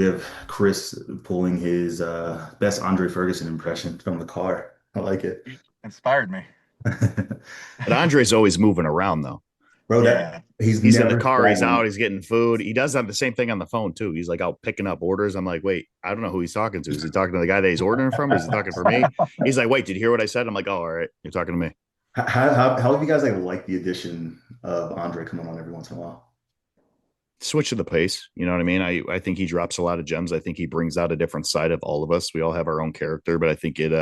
We have Chris pulling his best Andre Ferguson impression from the car. I like it. Inspired me. But Andre's always moving around though. Bro, that Yeah. he's He's in the never car, he's silent. out, he's getting food. He does have the same thing on the phone too. He's like out picking up orders. I'm like, wait, I don't know who he's talking to. Is he talking to the guy that he's ordering from? Or is he talking for me? He's like, wait, did you hear what I said? I'm like, oh, all right, you're talking to me. How have you guys like the addition of Andre coming on every once in a while? Switch of the pace. You know what I mean? I think he drops a lot of gems. I think he brings out a different side of all of us. We all have our own character, but I think it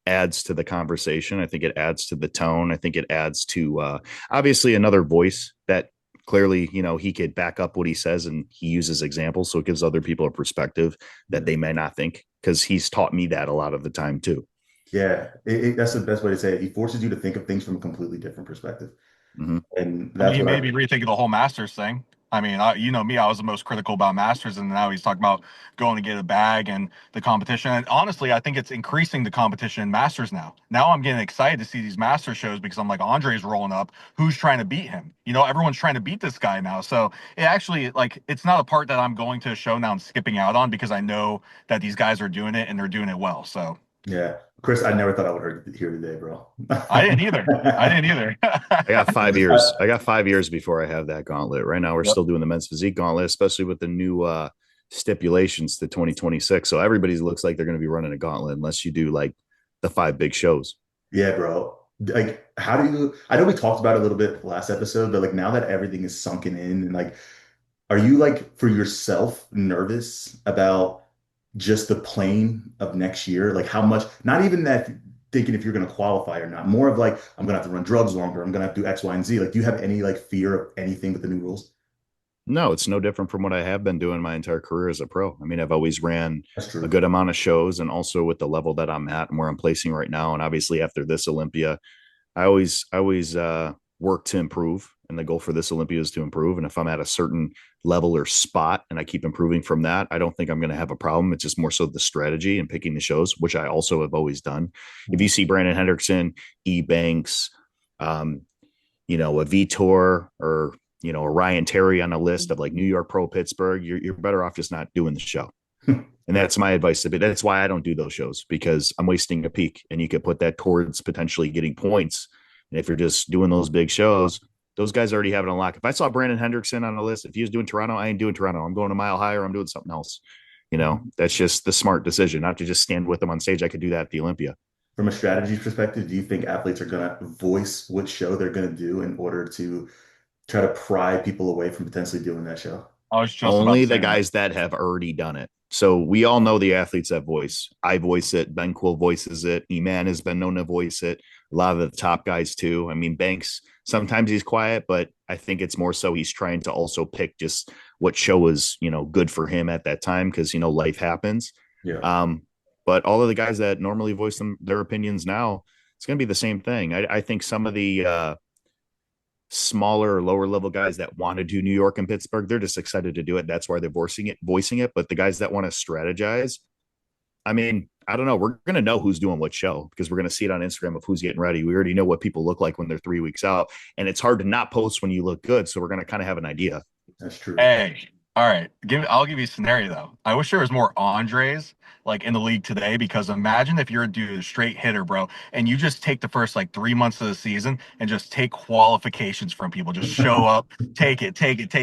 adds to the conversation. I think it adds to the tone. I think it adds to obviously another voice that clearly, he could back up what he says and he uses examples. So it gives other people a perspective that Yeah, they may not think because he's taught me that a lot of the time too. yeah. That's the best way to say it. He forces you to think of things from a completely different perspective, Mm-hmm. and I mean, that's he what I. made me rethink the whole Masters thing. I mean, you know me, I was the most critical about Masters, and now he's talking about going to get a bag and the competition. And honestly, I think it's increasing the competition in Masters now. Now I'm getting excited to see these Master shows because I'm like, Andre's rolling up. Who's trying to beat him? Everyone's trying to beat this guy now. So it actually, like, it's not a part that I'm going to a show now and skipping out on because I know that these guys are doing it and they're doing it well. So Yeah, Chris, I never thought I would hear today, bro. I didn't either. I didn't either. I got 5 years. I- I got 5 years before I have that gauntlet. Right now, we're Yep. still doing the men's physique gauntlet, especially with the new stipulations to 2026. So everybody looks like they're going to be running a gauntlet unless you do like the five big shows. Yeah, bro. Like, how do you? I know we talked about it a little bit last episode, but like now that everything is sunken in, and like, are you like for yourself nervous about just the plane of next year? Like, how much? Not even that thinking if you're going to qualify or not. More of like, I'm going to have to run drugs longer. I'm going to have to do X, Y, and Z. Like, do you have any like fear of anything with the new rules? No, it's no different from what I have been doing my entire career as a pro. I mean, I've always ran That's a true. good amount of shows and also with the level that I'm at and where I'm placing right now. And obviously after this Olympia, I always work to improve, and the goal for this Olympia is to improve. And if I'm at a certain level or spot and I keep improving from that, I don't think I'm going to have a problem. It's just more so the strategy and picking the shows, which I also have always done. If you see Brandon Hendrickson, E Banks, um, a Vitor or a Ryan Terry on a list of like New York Pro Pittsburgh, you're better off just not doing the show. And that's my advice to be. That's why I don't do those shows because I'm wasting a peak and you could put that towards potentially getting points. And if you're just doing those big shows, those guys already have it unlocked. If I saw Brandon Hendrickson on a list, if he was doing Toronto, I ain't doing Toronto. I'm going a mile higher. I'm doing something else. That's just the smart decision, not to just stand with them on stage. I could do that at the Olympia. From a strategy perspective, do you think athletes are going to voice what show they're going to do in order to try to pry people away from potentially doing that show? I was just about Only to the say that. guys that have already done it. So we all know the athletes that voice. I voice it. Ben Quill voices it. Eman has been known to voice it. A lot of the top guys too. I mean, Banks, sometimes he's quiet, but I think it's more so he's trying to also pick just what show is, good for him at that time because, life happens. Yeah. Um, but all of the guys that normally voice their opinions now, it's going to be the same thing. I think some of the smaller, lower level guys that want to do New York and Pittsburgh, they're just excited to do it. That's why they're voicing it. But the guys that want to strategize, I mean, I don't know. We're going to know who's doing what show because we're going to see it on Instagram of who's getting ready. We already know what people look like when they're 3 weeks out, and it's hard to not post when you look good. So we're going to kind of have an idea. That's true. Hey, all right. I'll give you a scenario though. I wish there was more Andres like in the league today because imagine if you're a dude, a straight hitter, bro, and you just take the first like 3 months of the season and just take qualifications from people. Just show up, take it,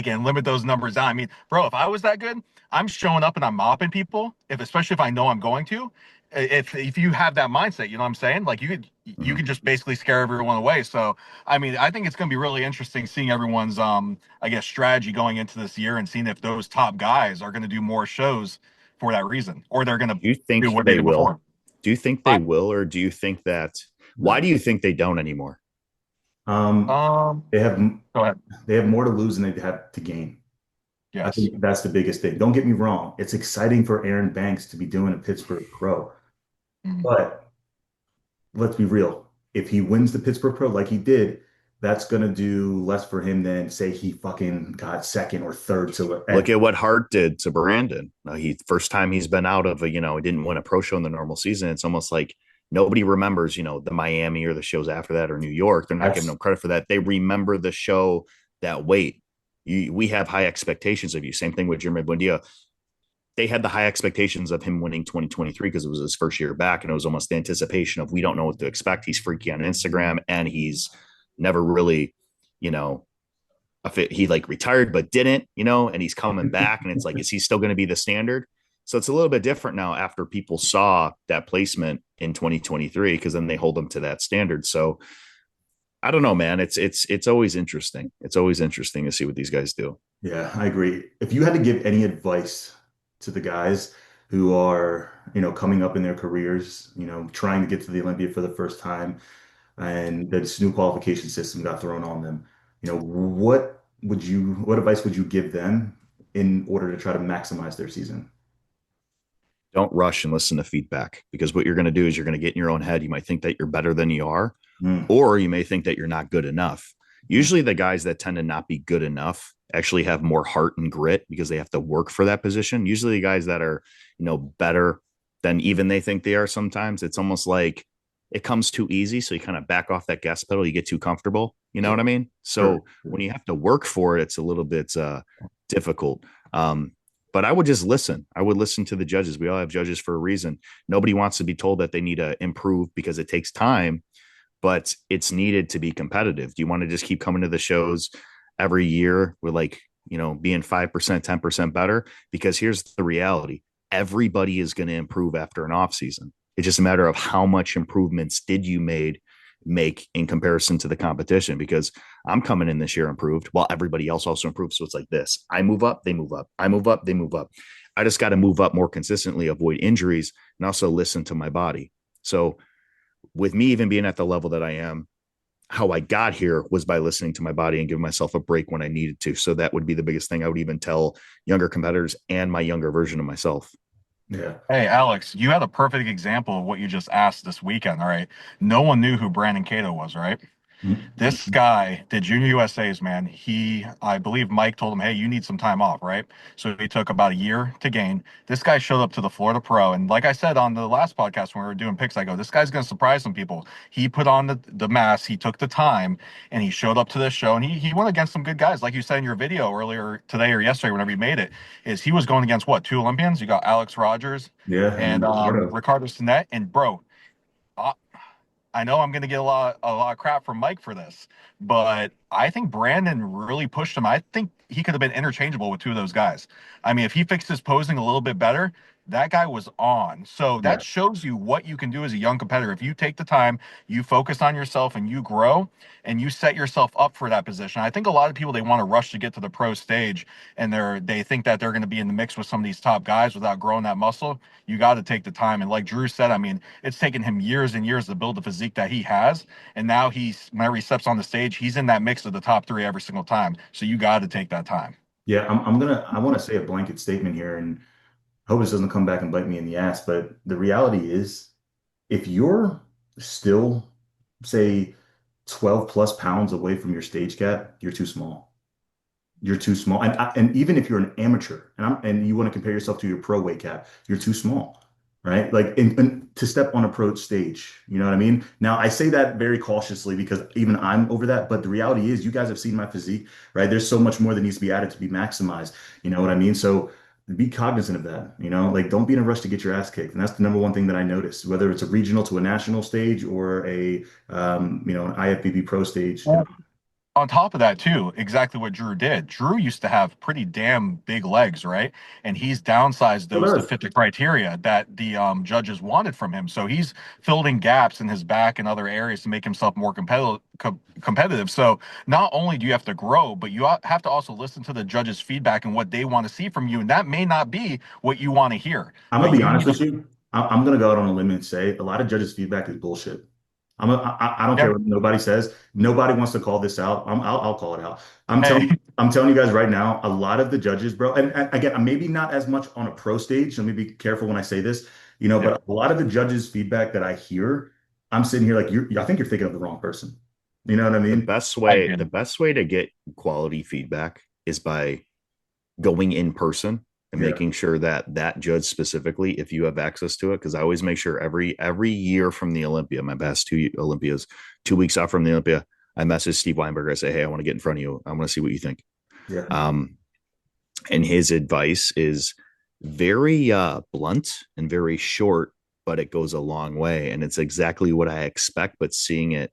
and limit those numbers down. I mean, bro, if I was that good, I'm showing up and I'm mopping people. Especially if I know I'm going to. If you have that mindset, you know what I'm saying? Like you Mhm. could just basically scare everyone away. So I mean, I think it's going to be really interesting seeing everyone's I guess strategy going into this year and seeing if those top guys are going to do more shows for that reason, or they're going to Do you do think what they they did will? before. Do you think they I will, or do you think that? Why do No. you think they don't anymore? Um, um they have Go ahead. they have more to lose than they have to gain. I Yes. think that's the biggest thing. Don't get me wrong. It's exciting for Aaron Banks to be doing a Pittsburgh Pro, Mhm. but let's be real. If he wins the Pittsburgh Pro like he did, that's gonna do less for him than say he fucking got second or third to Look and at what Hart did to Brandon. He first time he's been out of he didn't win a pro show in the normal season. It's almost like nobody remembers, the Miami or the shows after that or New York. They're not giving that's them credit for that. They remember the show that wait. We have high expectations of you. Same thing with Jeremy Buendia. they had the high expectations of him winning 2023 because it was his first year back, and it was almost the anticipation of we don't know what to expect. He's freaky on Instagram, and he's never really, you know, he like retired but didn't, and he's coming back, and it's like, is he still going to be the standard? So it's a little bit different now after people saw that placement in 2023, because then they hold him to that standard. So I don't know, man. It's always interesting. It's always interesting to see what these guys do. Yeah, I agree. If you had to give any advice to the guys who are, coming up in their careers, trying to get to the Olympia for the first time, and this new qualification system got thrown on them, what advice would you give them in order to try to maximize their season? Don't rush and listen to feedback, because what you're going to do is you're going to get in your own head. You might think that you're better than you are, Mm, or you may think that you're not good enough. mm, Usually the guys that tend to not be good enough actually have more heart and grit because they have to work for that position. Usually the guys that are, better than even they think they are, sometimes it's almost like it comes too easy. So you kind of back off that gas pedal, you get too comfortable. You know yeah, what I mean? sure, So sure. when you have to work for it, it's a little bit difficult. But I would just listen. I would listen to the judges. We all have judges for a reason. Nobody wants to be told that they need to improve because it takes time, but it's needed to be competitive. Do you want to just keep coming to the shows every year with like, being 5%, 10% better? Because here's the reality. Everybody is going to improve after an off season. It's just a matter of how much improvements did you make in comparison to the competition, because I'm coming in this year improved while everybody else also improves. So it's like this. I move up, they move up. I move up, they move up. I just got to move up more consistently, avoid injuries, and also listen to my body. So with me even being at the level that I am, how I got here was by listening to my body and giving myself a break when I needed to. So that would be the biggest thing I would even tell younger competitors and my younger version of myself. Yeah. Hey, Alex, you had a perfect example of what you just asked this weekend. All right. No one knew who Brandon Cato was, right? Mm, This guy did Junior USA's, man. I believe Mike told him, hey, you need some time off, right? So he took about a year to gain. This guy showed up to the Florida Pro. And like I said on the last podcast when we were doing picks, I go, this guy's going to surprise some people. He put on the mask, he took the time, and he showed up to this show. And he went against some good guys. Like you said in your video earlier today or yesterday, whenever you made it, is he was going against what, two Olympians? You got Alex Rogers yeah, and and Ricardo. Ricardo Sinet. And bro, uh, I know I'm going to get a lot of crap from Mike for this, but I think Brandon really pushed him. I think he could have been interchangeable with two of those guys. I mean, if he fixed his posing a little bit better, that guy was on. So Yeah. that shows you what you can do as a young competitor. If you take the time, you focus on yourself and you grow and you set yourself up for that position. I think a lot of people they want to rush to get to the pro stage and they think that they're going to be in the mix with some of these top guys without growing that muscle. You got to take the time. And like Drew said, I mean, it's taken him years and years to build the physique that he has. And now whenever he steps on the stage, he's in that mix of the top three every single time. So you got to take that time. Yeah, I want to say a blanket statement here and hope this doesn't come back and bite me in the ass, but the reality is if you're still, say, 12 plus pounds away from your stage cap, you're too small. You're too small. And even if you're an amateur and you want to compare yourself to your pro weight cap, you're too small, right? Like and to step on a pro stage, you know what I mean? Now I say that very cautiously because even I'm over that, but the reality is you guys have seen my physique, right? There's so much more that needs to be added to be maximized. You know what I mean? So be cognizant of that, like don't be in a rush to get your ass kicked. And that's the number one thing that I noticed, whether it's a regional to a national stage or an IFBB pro stage. On top of that, too, exactly what Drew did. Drew used to have pretty damn big legs, right? And he's downsized Still those to does. fit the criteria that the judges wanted from him. So he's filled in gaps in his back and other areas to make himself more competitive. So not only do you have to grow, but you have to also listen to the judges' feedback and what they want to see from you. And that may not be what you want to hear, I'm gonna but be you honest need to. with you. I'm gonna go out on a limb and say a lot of judges' feedback is bullshit. I don't Yeah. care what nobody says. Nobody wants to call this out. I'll call it out. I'm Hey, telling I'm telling you guys right now. A lot of the judges, bro, and again, maybe not as much on a pro stage. Let me be careful when I say this, yeah. but a lot of the judges' feedback that I hear, I'm sitting here like I think you're thinking of the wrong person. You know what I The mean? best I way, get the it. best way to get quality feedback is by going in person and Yeah. making sure that that judge specifically, if you have access to it, because I always make sure every year from the Olympia, my past two Olympias, 2 weeks out from the Olympia, I message Steve Weinberger. I say, hey, I want to get in front of you. I want to see what you think. Yeah. Um, and his advice is very blunt and very short, but it goes a long way. And it's exactly what I expect, but seeing it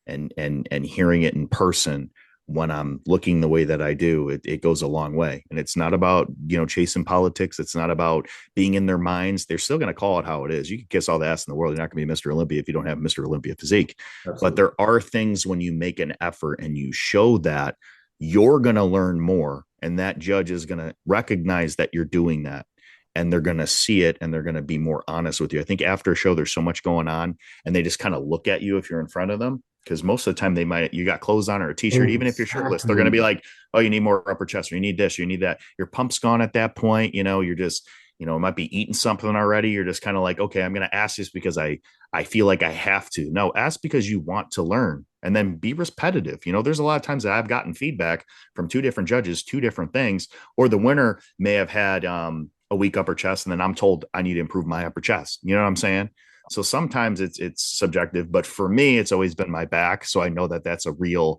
and hearing it in person when I'm looking the way that I do, it goes a long way. And it's not about, chasing politics. It's not about being in their minds. They're still going to call it how it is. You can kiss all the ass in the world. You're not going to be Mr. Olympia if you don't have Mr. Olympia physique. But Absolutely. there are things when you make an effort and you show that, you're going to learn more. And that judge is going to recognize that you're doing that. And they're going to see it and they're going to be more honest with you. I think after a show, there's so much going on and they just kind of look at you if you're in front of them, because most of the time you got clothes on or a t-shirt, even if you're shirtless, they're going to be Exactly. like, oh, you need more upper chest, or you need this, or you need that. Your pump's gone at that point. You're just, might be eating something already. You're just kind of like, okay, I'm going to ask this because I feel like I have to. No, ask because you want to learn, and then be repetitive. There's a lot of times that I've gotten feedback from two different judges, two different things, or the winner may have had a weak upper chest, and then I'm told I need to improve my upper chest. You know what I'm saying? So sometimes it's subjective, but for me, it's always been my back. So I know that that's a real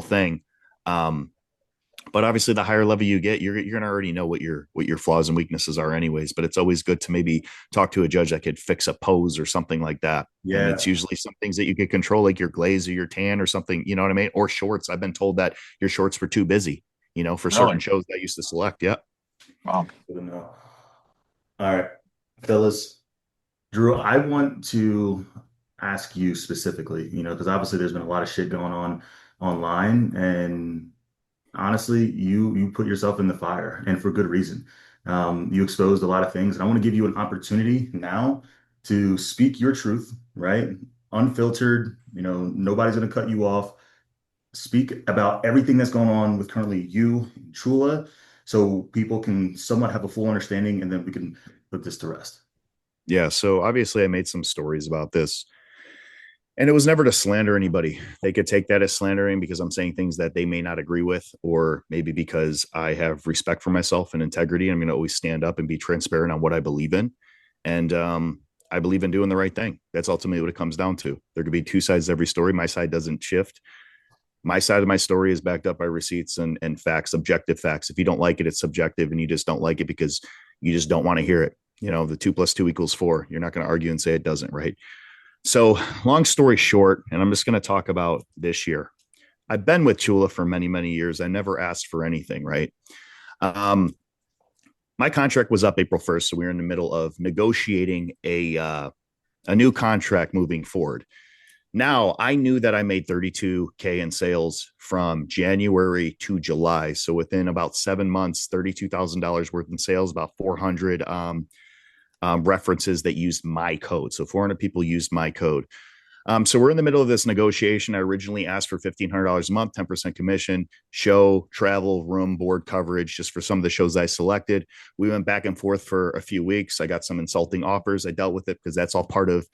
thing. Um, but obviously, the higher level you get, you're gonna already know what your flaws and weaknesses are, anyways. But it's always good to maybe talk to a judge that could fix a pose or something like that. And it's Yeah. usually some things that you could control, like your glaze or your tan or something. You know what I mean? Or shorts. I've been told that your shorts were too busy. For certain Really? shows that I used to select. Yeah. Wow. Good to know. All right, fellas. Drew, I want to ask you specifically, because obviously there's been a lot of shit going on online, and honestly, you put yourself in the fire, and for good reason. You exposed a lot of things, and I want to give you an opportunity now to speak your truth, right? Unfiltered, nobody's going to cut you off. Speak about everything that's going on with currently you and Chula, so people can somewhat have a full understanding, and then we can put this to rest. Yeah. So obviously, I made some stories about this. And it was never to slander anybody. They could take that as slandering because I'm saying things that they may not agree with, or maybe because I have respect for myself and integrity. I'm going to always stand up and be transparent on what I believe in. And I believe in doing the right thing. That's ultimately what it comes down to. There could be two sides to every story. My side doesn't shift. My side of my story is backed up by receipts and facts, objective facts. If you don't like it, it's subjective, and you just don't like it because you just don't want to hear it. The 2 + 2 = 4. You're not going to argue and say it doesn't, right? So, long story short, and I'm just going to talk about this year. I've been with Chula for many, many years. I never asked for anything, right? Um, my contract was up April 1st, so we were in the middle of negotiating a new contract moving forward. Now, I knew that I made 32K in sales from January to July. So within about 7 months, $32,000 worth in sales, about 400 references that used my code. So 400 people used my code. So we're in the middle of this negotiation. I originally asked for $1,500 a month, 10% commission, show, travel, room, board coverage, just for some of the shows I selected. We went back and forth for a few weeks. I got some insulting offers. I dealt with it because that's all part of,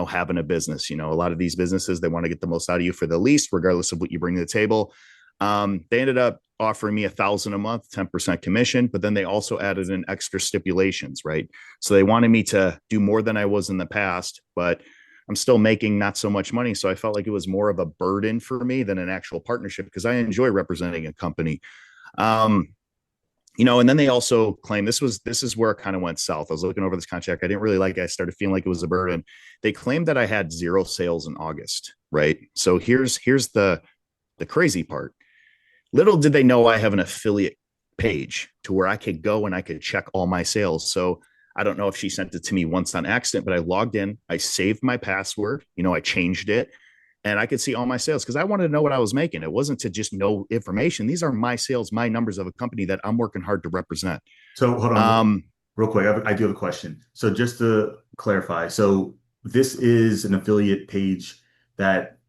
having a business. A lot of these businesses, they want to get the most out of you for the least, regardless of what you bring to the table. They ended up offering me $1,000 a month, 10% commission, but then they also added in extra stipulations, right? So they wanted me to do more than I was in the past, but I'm still making not so much money. So I felt like it was more of a burden for me than an actual partnership because I enjoy representing a company. Um, and then they also claim this is where it kind of went south. I was looking over this contract. I didn't really like it. I started feeling like it was a burden. They claimed that I had 0 sales in August, right? So here's the crazy part. Little did they know I have an affiliate page to where I could go and I could check all my sales. So I don't know if she sent it to me once on accident, but I logged in, I saved my password, I changed it, and I could see all my sales because I wanted to know what I was making. It wasn't to just know information. These are my sales, my numbers of a company that I'm working hard to represent. So hold on Um, real quick. I do have a question. So just to clarify, so this is an affiliate page that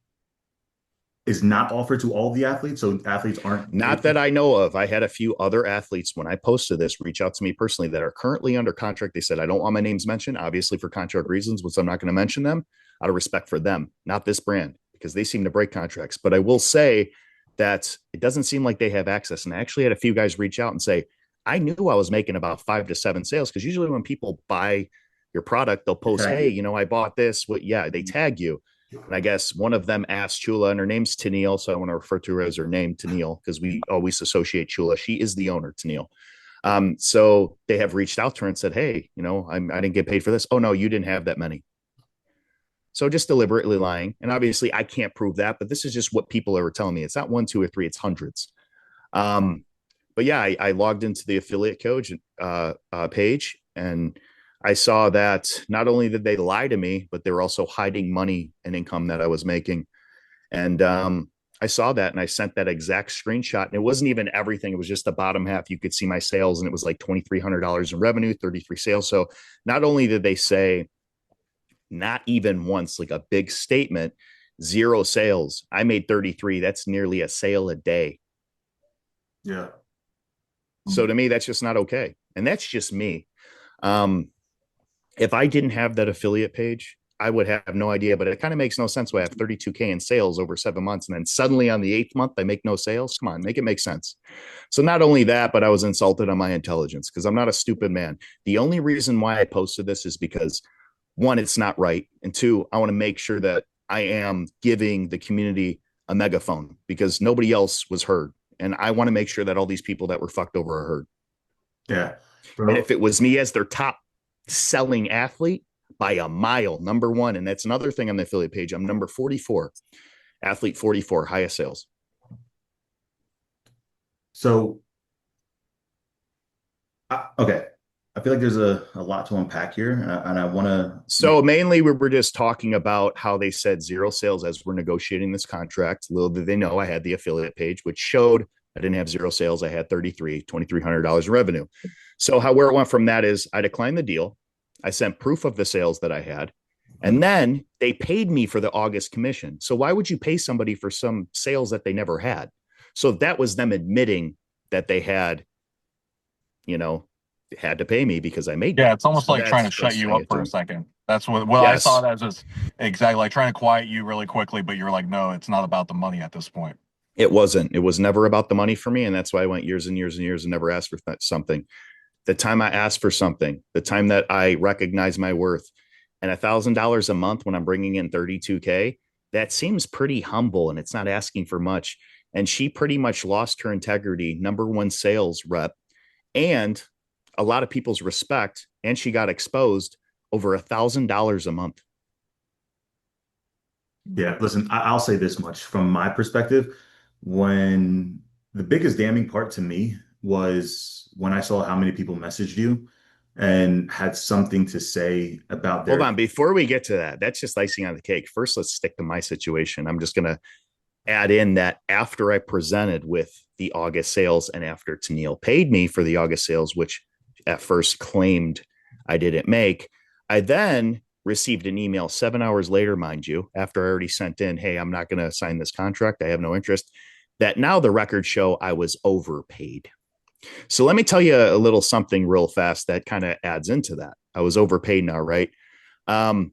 is not offered to all the athletes. So athletes aren't Not able. that I know of. I had a few other athletes when I posted this reach out to me personally that are currently under contract. They said, I don't want my names mentioned, obviously for contract reasons, which I'm not going to mention them out of respect for them, not this brand, because they seem to break contracts. But I will say that it doesn't seem like they have access. And I actually had a few guys reach out and say, I knew I was making about 5 to 7 sales because usually when people buy your product, they'll post, Tag hey, you. I bought this. What? Yeah, they tag you. And I guess one of them asked Chula, and her name's Tennille, so I want to refer to her as her name, Tennille, because we always associate Chula. She is the owner, Tennille. So they have reached out to her and said, hey, I didn't get paid for this. Oh, no, you didn't have that many. So just deliberately lying. And obviously, I can't prove that, but this is just what people are telling me. It's not one, two, or three, it's hundreds. Um, but yeah, I logged into the affiliate coach page, and I saw that not only did they lie to me, but they were also hiding money and income that I was making. And I saw that and I sent that exact screenshot. And it wasn't even everything. It was just the bottom half. You could see my sales, and it was like $2,300 in revenue, 33 sales. So not only did they say, not even once, like a big statement, zero sales, I made 33. That's nearly a sale a day. Yeah. So to me, that's just not okay. And that's just me. Um, if I didn't have that affiliate page, I would have no idea, but it kind of makes no sense why I have 32K in sales over 7 months. And then suddenly on the eighth month, I make no sales. Come on, make it make sense. So not only that, but I was insulted on my intelligence because I'm not a stupid man. The only reason why I posted this is because one, it's not right. And two, I want to make sure that I am giving the community a megaphone because nobody else was heard. And I want to make sure that all these people that were fucked over are heard. Yeah. And Bro. if it was me as their top selling athlete by a mile, number one, and that's another thing on the affiliate page, I'm number 44, athlete 44, highest sales. So, okay. I feel like there's a lot to unpack here, and I want to So mainly we were just talking about how they said zero sales as we're negotiating this contract. Little did they know I had the affiliate page, which showed I didn't have zero sales. I had $2,300 in revenue. So where it went from that is I declined the deal. I sent proof of the sales that I had. And then they paid me for the August commission. So why would you pay somebody for some sales that they never had? So that was them admitting that they you know, had to pay me because I made Yeah, money. it's almost So like trying that's to shut you frustrating up it for to a them. second. That's what I saw Yes. that as just exactly like trying to quiet you really quickly, but you're like, no, it's not about the money at this point. It wasn't. It was never about the money for me. And that's why I went years and years and years and never asked for something. The time I asked for something, the time that I recognize my worth, and $1,000 a month when I'm bringing in 32K, that seems pretty humble and it's not asking for much. And she pretty much lost her integrity, number one sales rep, and a lot of people's respect. And she got exposed over $1,000 a month. Yeah, listen, I'll say this much from my perspective. When the biggest damning part to me was when I saw how many people messaged you and had something to say about Hold their, on. Before we get to that, that's just icing on the cake. First, let's stick to my situation. I'm just going to add in that after I presented with the August sales and after Tennille paid me for the August sales, which at first claimed I didn't make, I then received an email 7 hours later, mind you, after I already sent in, hey, I'm not going to sign this contract. I have no interest. That now the records show I was overpaid. So let me tell you a little something real fast that kind of adds into that. I was overpaid now, right? Um,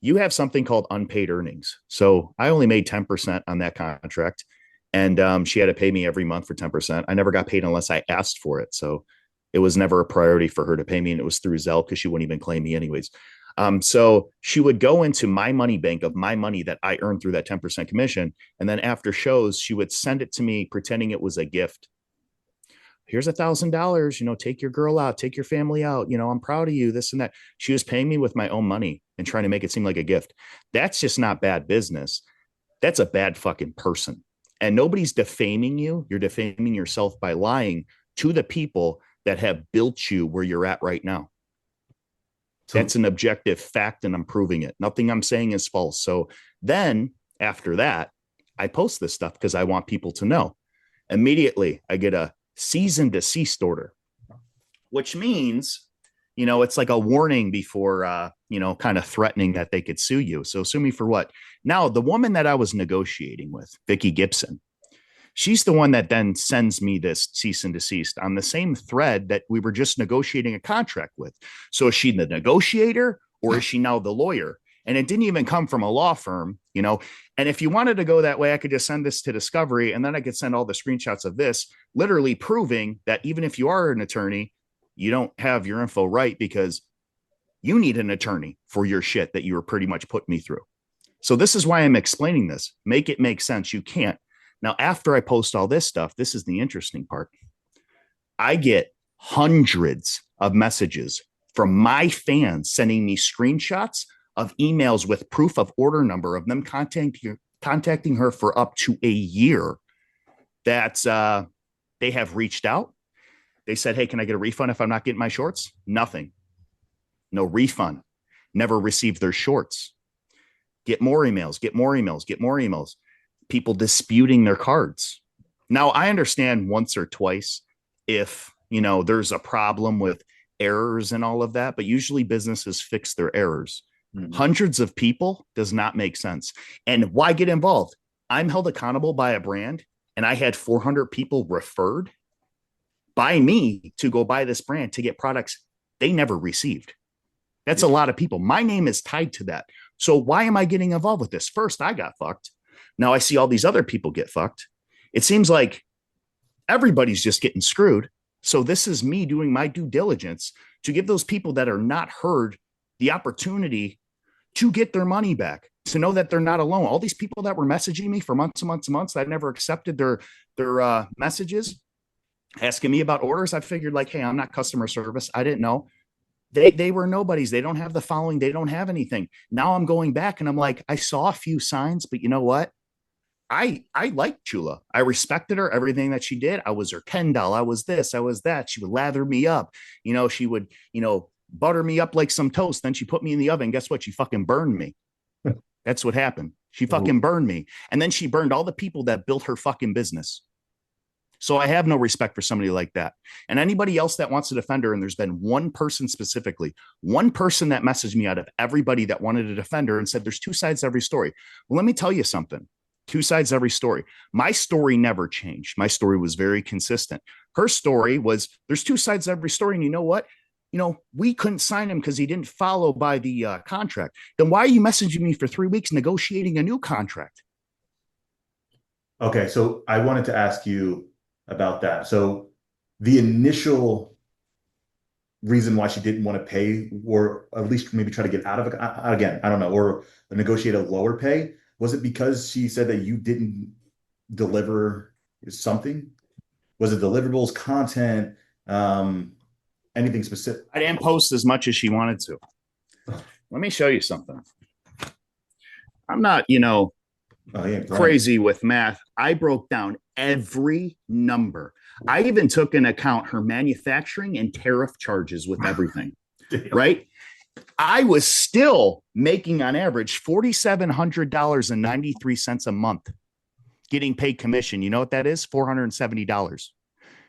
you have something called unpaid earnings. So I only made 10% on that contract. And she had to pay me every month for 10%. I never got paid unless I asked for it. So it was never a priority for her to pay me. And it was through Zelle because she wouldn't even claim me anyways. So she would go into my money bank of my money that I earned through that 10% commission. And then after shows, she would send it to me pretending it was a gift. Here's $1,000, take your girl out, take your family out. I'm proud of you, this and that. She was paying me with my own money and trying to make it seem like a gift. That's just not bad business. That's a bad fucking person. And nobody's defaming you. You're defaming yourself by lying to the people that have built you where you're at right now. so That's an objective fact, and I'm proving it. Nothing I'm saying is false. So then after that, I post this stuff because I want people to know. Immediately, I get a cease and desist order, which means, it's like a warning before, kind of threatening that they could sue you. So sue me for what? Now, the woman that I was negotiating with, Vicky Gibson, she's the one that then sends me this cease and desist on the same thread that we were just negotiating a contract with. So is she the negotiator or is she now the lawyer? And it didn't even come from a law firm, And if you wanted to go that way, I could just send this to Discovery and then I could send all the screenshots of this, literally proving that even if you are an attorney, you don't have your info right because you need an attorney for your shit that you were pretty much putting me through. So this is why I'm explaining this. Make it make sense. You can't. Now, after I post all this stuff, this is the interesting part. I get hundreds of messages from my fans sending me screenshots of emails with proof of order number of them contacting her for up to a year. That they have reached out. They said, hey, can I get a refund if I'm not getting my shorts? Nothing. No refund. Never received their shorts. Get more emails, get more emails, get more emails. People disputing their cards. Now, I understand once or twice if, there's a problem with errors and all of that, but usually businesses fix their errors. Mm-hmm. Hundreds of people does not make sense. And why get involved? I'm held accountable by a brand, and I had 400 people referred by me to go buy this brand to get products they never received. That's a lot of people. My name is tied to that. So why am I getting involved with this? First, I got fucked. Now I see all these other people get fucked. It seems like everybody's just getting screwed. So this is me doing my due diligence to give those people that are not heard the opportunity to get their money back, to know that they're not alone. All these people that were messaging me for months and months and months, I never accepted their messages, asking me about orders. I figured like, hey, I'm not customer service. I didn't know. They were nobodies. They don't have the following. They don't have anything. Now I'm going back and I'm like, I saw a few signs, but you know what? I liked Chula. I respected her, everything that she did. I was her Ken doll. I was this, I was that. She would lather me up. She would, butter me up like some toast. Then she put me in the oven. Guess what? She fucking burned me. That's what happened. She fucking burned me. And then she burned all the people that built her fucking business. So I have no respect for somebody like that. And anybody else that wants to defend her, and there's been one person specifically, one person that messaged me out of everybody that wanted to defend her and said, there's two sides to every story. Well, let me tell you something. Two sides to every story. My story never changed. My story was very consistent. Her story was, there's two sides to every story. And you know what? We couldn't sign him because he didn't follow by the contract. Then why are you messaging me for 3 weeks negotiating a new contract? Okay, so I wanted to ask you about that. So the initial reason why she didn't want to pay, or at least maybe try to get out of it, again, I don't know, or negotiate a lower pay, was it because she said that you didn't deliver something? Was it deliverables, content, anything specific? I didn't post as much as she wanted to. Let me show you something. I'm not, crazy with math. I broke down every number. I even took into account her manufacturing and tariff charges with everything, right? I was still making on average $4,700.93 a month, getting paid commission. You know what that is? $470.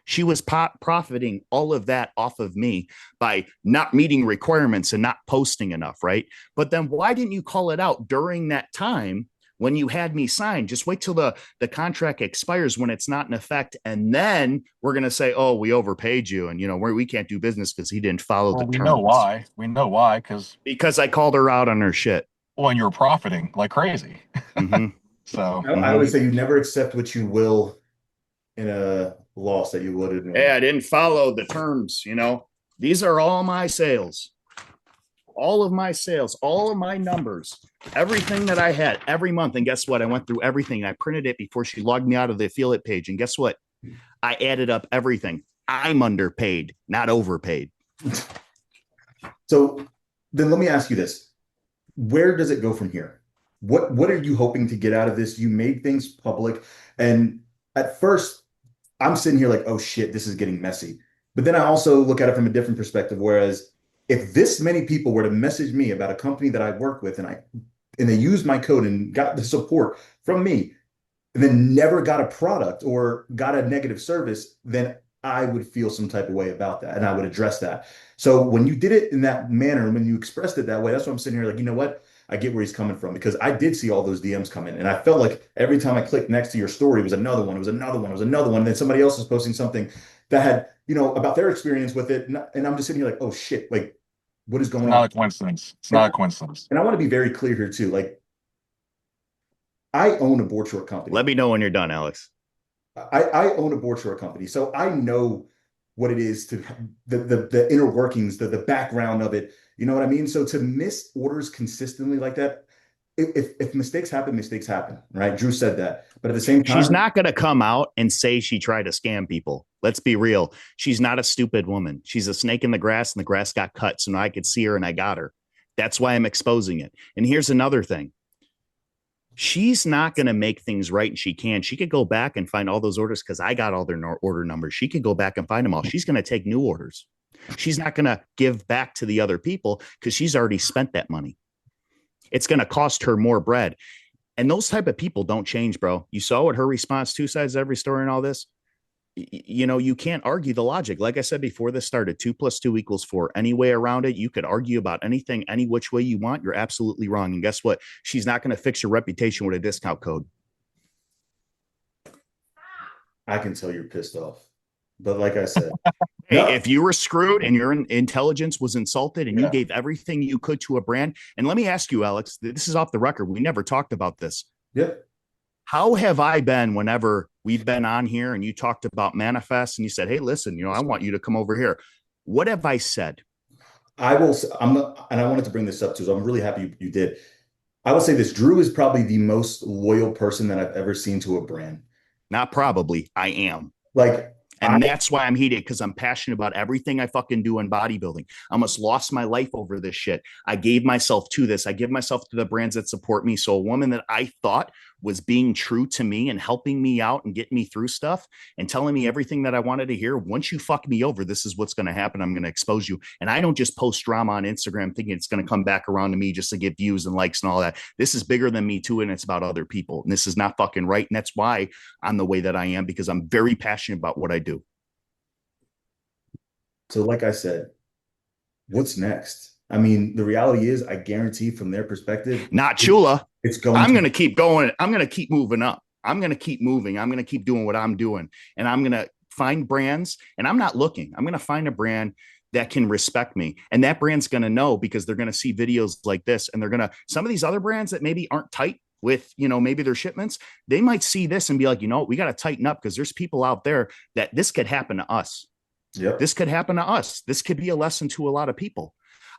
She was profiting all of that off of me by not meeting requirements and not posting enough, right? But then why didn't you call it out during that time when you had me signed? Just wait till the contract expires when it's not in effect. And then we're going to say, oh, we overpaid you. And, we can't do business because he didn't follow the terms. We know why. Because I called her out on her shit. Well, and you were profiting like crazy. Mm-hmm. So I always say you never accept what you will in a loss that you would in. Yeah, I didn't follow the terms. These are all my sales. All of my sales, all of my numbers, everything that I had every month. And guess what? I went through everything. I printed it before she logged me out of the affiliate page. And guess what? I added up everything. I'm underpaid, not overpaid. So then let me ask you this. Where does it go from here? What are you hoping to get out of this? You made things public. And at first, I'm sitting here like, oh shit, this is getting messy. But then I also look at it from a different perspective. Whereas if this many people were to message me about a company that I work with and they used my code and got the support from me and then never got a product or got a negative service, then I would feel some type of way about that and I would address that. So when you did it in that manner, when you expressed it that way, that's what I'm sitting here like, you know what? I get where he's coming from because I did see all those DMs come in and I felt like every time I clicked next to your story, it was another one, it was another one, it was another one. And then somebody else was posting something that had, about their experience with it. And I'm just sitting here like, oh shit, like what is going on? Not a coincidence. It's not a coincidence. And I want to be very clear here too. Like I own a board short company. Let me know when you're done, Alex. I own a board short company. So I know what it is to the inner workings, the background of it. You know what I mean? So to miss orders consistently like that, if mistakes happen, right? Drew said that. But at the same She's time, not going to come out and say she tried to scam people. Let's be real. She's not a stupid woman. She's a snake in the grass, and the grass got cut. So now I could see her and I got her. That's why I'm exposing it. And here's another thing. She's not going to make things right, and she can. She could go back and find all those orders because I got all their order numbers. She could go back and find them all. She's going to take new orders. She's not going to give back to the other people because she's already spent that money. It's going to cost her more bread. And those type of people don't change, bro. You saw what her response, two sides to every story and all this. You know, you can't argue the logic. Like I said before this started, 2 + 2 = 4. Any way around it, you could argue about anything, any which way you want. You're absolutely wrong. And guess what? She's not going to fix your reputation with a discount code. I can tell you're pissed off. But like I said, Hey, no, if you were screwed and your intelligence was insulted and you Yeah. gave everything you could to a brand, and let me ask you, Alex, this is off the record. We never talked about this. yep. How have I been whenever we've been on here and you talked about manifest and you said, hey, listen, you know, I want you to come over here. What have I said? I will. I'm not, and I wanted to bring this up too. So I'm really happy you did. I will say this: Drew is probably the most loyal person that I've ever seen to a brand. Not probably. I am. Like I, And that's why I'm heated because I'm passionate about everything I fucking do in bodybuilding. I almost lost my life over this shit. I gave myself to this. I give myself to the brands that support me. So a woman that I thought was being true to me and helping me out and getting me through stuff and telling me everything that I wanted to hear. Once you fuck me over, this is what's going to happen. I'm going to expose you. And I don't just post drama on Instagram thinking it's going to come back around to me just to get views and likes and all that. This is bigger than me too. And it's about other people. And this is not fucking right. And that's why I'm the way that I am, because I'm very passionate about what I do. so like I said, what's next? I mean, the reality is, I guarantee from their perspective, Not Chula. it's going I'm to. going to keep going. I'm going to keep moving up. I'm going to keep moving. I'm going to keep doing what I'm doing. And I'm going to find brands. And I'm not looking. I'm going to find a brand that can respect me. And that brand's going to know because they're going to see videos like this. And they're going to, some of these other brands that maybe aren't tight with, you know, maybe their shipments, they might see this and be like, you know, we got to tighten up because there's people out there that this could happen to us. Yep. This could happen to us. This could be a lesson to a lot of people.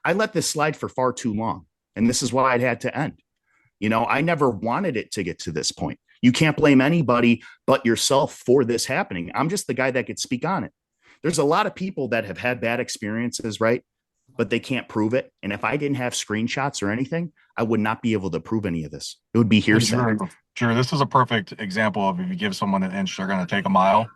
I let this slide for far too long. And this is why it had to end. You know, I never wanted it to get to this point. You can't blame anybody but yourself for this happening. I'm just the guy that could speak on it. There's a lot of people that have had bad experiences, right? But they can't prove it. And if I didn't have screenshots or anything, I would not be able to prove any of this. It would be hearsay. Drew, this is a perfect example of if you give someone an inch, they're going to take a mile.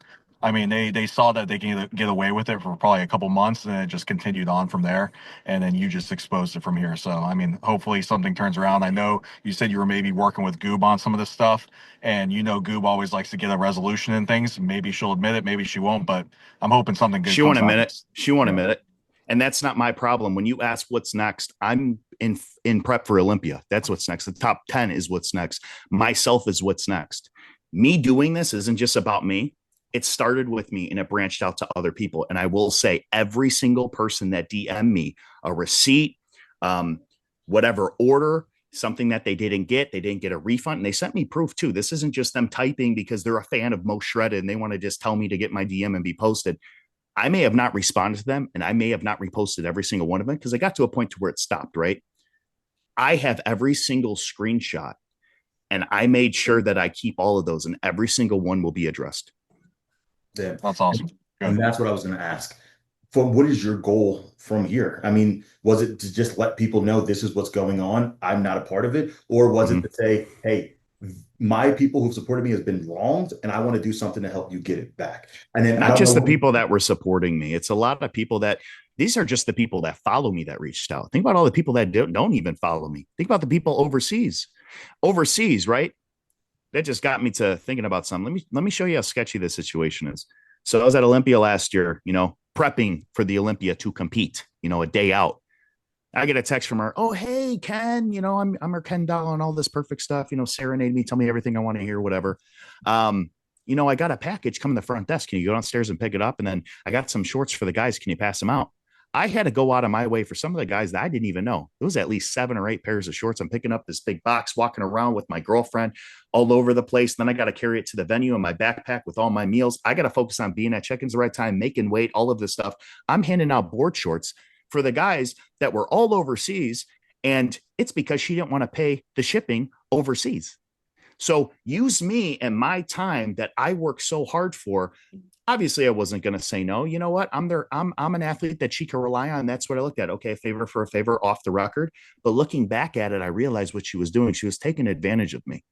I mean, they saw that they can get away with it for probably a couple months, and it just continued on from there. And then you just exposed it from here. So, I mean, hopefully something turns around. I know you said you were maybe working with Goob on some of this stuff, and you know Goob always likes to get a resolution in things. Maybe she'll admit it, maybe she won't, but I'm hoping something good She won't comes out of admit it. this. She won't Yeah. admit it. And that's not my problem. When you ask what's next, I'm in prep for Olympia. That's what's next. The top 10 is what's next. Myself is what's next. Me doing this isn't just about me. It started with me and it branched out to other people. And I will say every single person that DM me a receipt, whatever order, something that they didn't get a refund. And they sent me proof too. This isn't just them typing because they're a fan of Most Shredded and they want to just tell me to get my DM and be posted. I may have not responded to them and I may have not reposted every single one of them because I got to a point to where it stopped, right? I have every single screenshot and I made sure that I keep all of those and every single one will be addressed. Yeah. That's awesome. And Good. that's what I was going to ask. For what is your goal from here? I mean, was it to just let people know this is what's going on? I'm not a part of it. Or was it Mhm. to say, hey, my people who've supported me has been wronged and I want to do something to help you get it back? And then I Not don't just the know. people that were supporting me. It's a lot of people that these are just the people that follow me that reached out. Think about all the people that don't even follow me. Think about the people overseas. Overseas, right? That just got me to thinking about something. Let me show you how sketchy this situation is. So I was at Olympia last year, you know, prepping for the Olympia to compete, you know, a day out. I get a text from her. Oh, hey, Ken, you know, I'm her Ken doll and all this perfect stuff, you know, serenade me, tell me everything I want to hear, whatever. You know, I got a package coming to the front desk. Can you go downstairs and pick it up? And then I got some shorts for the guys. Can you pass them out? I had to go out of my way for some of the guys that I didn't even know. It was at least 7 or 8 pairs of shorts. I'm picking up this big box, walking around with my girlfriend all over the place. Then I got to carry it to the venue in my backpack with all my meals. I got to focus on being at check-ins the right time, making weight, all of this stuff. I'm handing out board shorts for the guys that were all overseas And it's because she didn't want to pay the shipping overseas. So use me and my time that I work so hard for. Obviously, I wasn't going to say no. You know what? I'm an athlete that she can rely on. That's what I looked at. Okay, a favor for a favor off the record. But looking back at it, I realized what she was doing. She was taking advantage of me.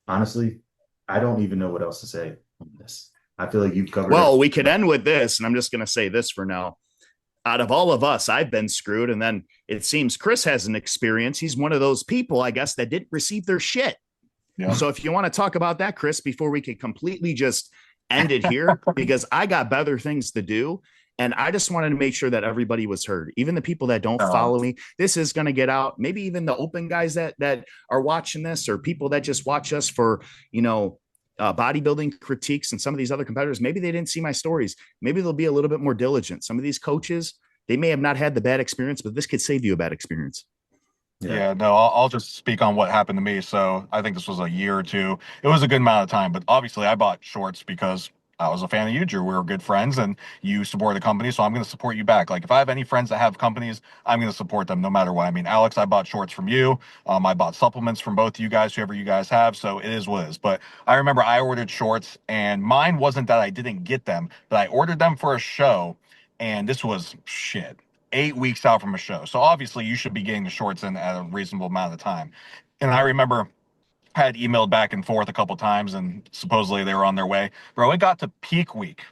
Honestly, I don't even know what else to say on this. I feel like you've covered it. Well, we could end with this, and I'm just going to say this for now. Out of all of us, I've been screwed. And then it seems Chris has an experience. He's one of those people, I guess, that didn't receive their shit. Yeah. So if you want to talk about that, Chris, before we can completely just end it here, because I got better things to do. And I just wanted to make sure that everybody was heard, even the people that don't follow me. This is going to get out. Maybe even the open guys that are watching this, or people that just watch us for, bodybuilding critiques and some of these other competitors. Maybe they didn't see my stories. Maybe they'll be a little bit more diligent. Some of these coaches, they may have not had the bad experience, but this could save you a bad experience. Yeah, no, I'll just speak on what happened to me. So I think this was a year or two. It was a good amount of time, but obviously I bought shorts because I was a fan of you, Drew. We were good friends and you support the company. So I'm going to support you back. Like if I have any friends that have companies, I'm going to support them no matter what. I mean, Alex, I bought shorts from you. I bought supplements from both you guys, whoever you guys have. So it is what it is. But I remember I ordered shorts and mine wasn't that I didn't get them, but I ordered them for a show. And this was shit. 8 weeks out from a show. So obviously you should be getting the shorts in at a reasonable amount of time. And I remember I had emailed back and forth a couple times and supposedly they were on their way. Bro, it got to peak week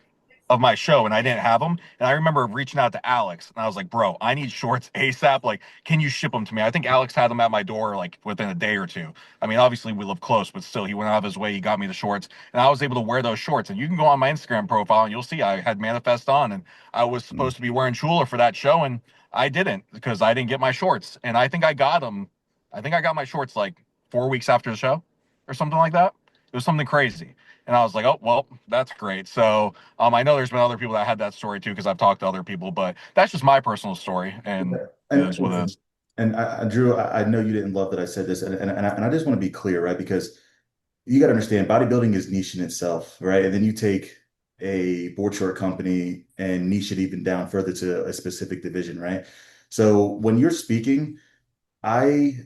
of my show and I didn't have them. And I remember reaching out to Alex and I was like, bro, I need shorts ASAP. Like, can you ship them to me? I think Alex had them at my door like within a day or two. I mean, obviously we live close, but still he went out of his way. He got me the shorts and I was able to wear those shorts. And you can go on my Instagram profile and you'll see I had Manifest on and I was supposed to be wearing Chula for that show. And I didn't because I didn't get my shorts. And I think I got them. I think I got my shorts like 4 weeks after the show or something like that. It was something crazy. And I was like, oh, well, that's great. So I know there's been other people that had that story too, because I've talked to other people, but that's just my personal story. And and, it is what it is. and Drew, I know you didn't love that I said this, and I just want to be clear, right? Because you got to understand, bodybuilding is niche in itself, right? And then you take a board short company and niche it even down further to a specific division, right? So when you're speaking, I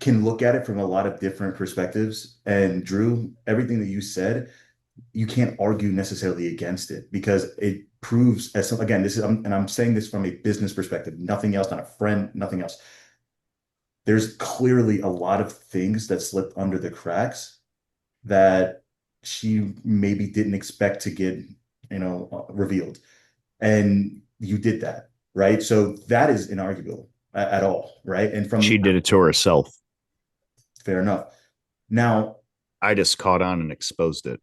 can look at it from a lot of different perspectives. And Drew, everything that you said, you can't argue necessarily against it because it proves as some, again, this is, and I'm saying this from a business perspective, nothing else, not a friend, nothing else. There's clearly a lot of things that slipped under the cracks that she maybe didn't expect to get, revealed. And you did that, right? So that is inarguable at all, right? And from she did it to herself. Fair enough. Now, I just caught on and exposed it.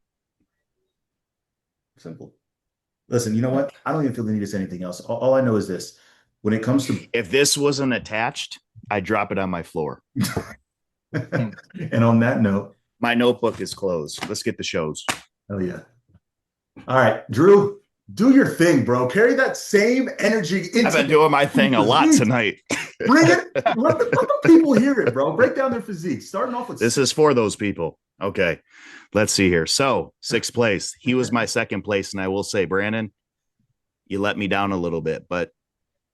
Simple. Listen, you know what? I don't even feel the need to say anything else. All I know is this. When it comes to if this wasn't attached, I'd drop it on my floor. And on that note, my notebook is closed. Let's get the shows. Oh yeah. All right, Drew, do your thing, bro. Carry that same energy into I've been doing my thing a lot tonight. Bring it. Let the people hear it, bro. Break down their physique. Starting off with this is for those people. Okay. Let's see here. So 6th place. He was my 2nd place. And I will say, Brandon, you let me down a little bit, but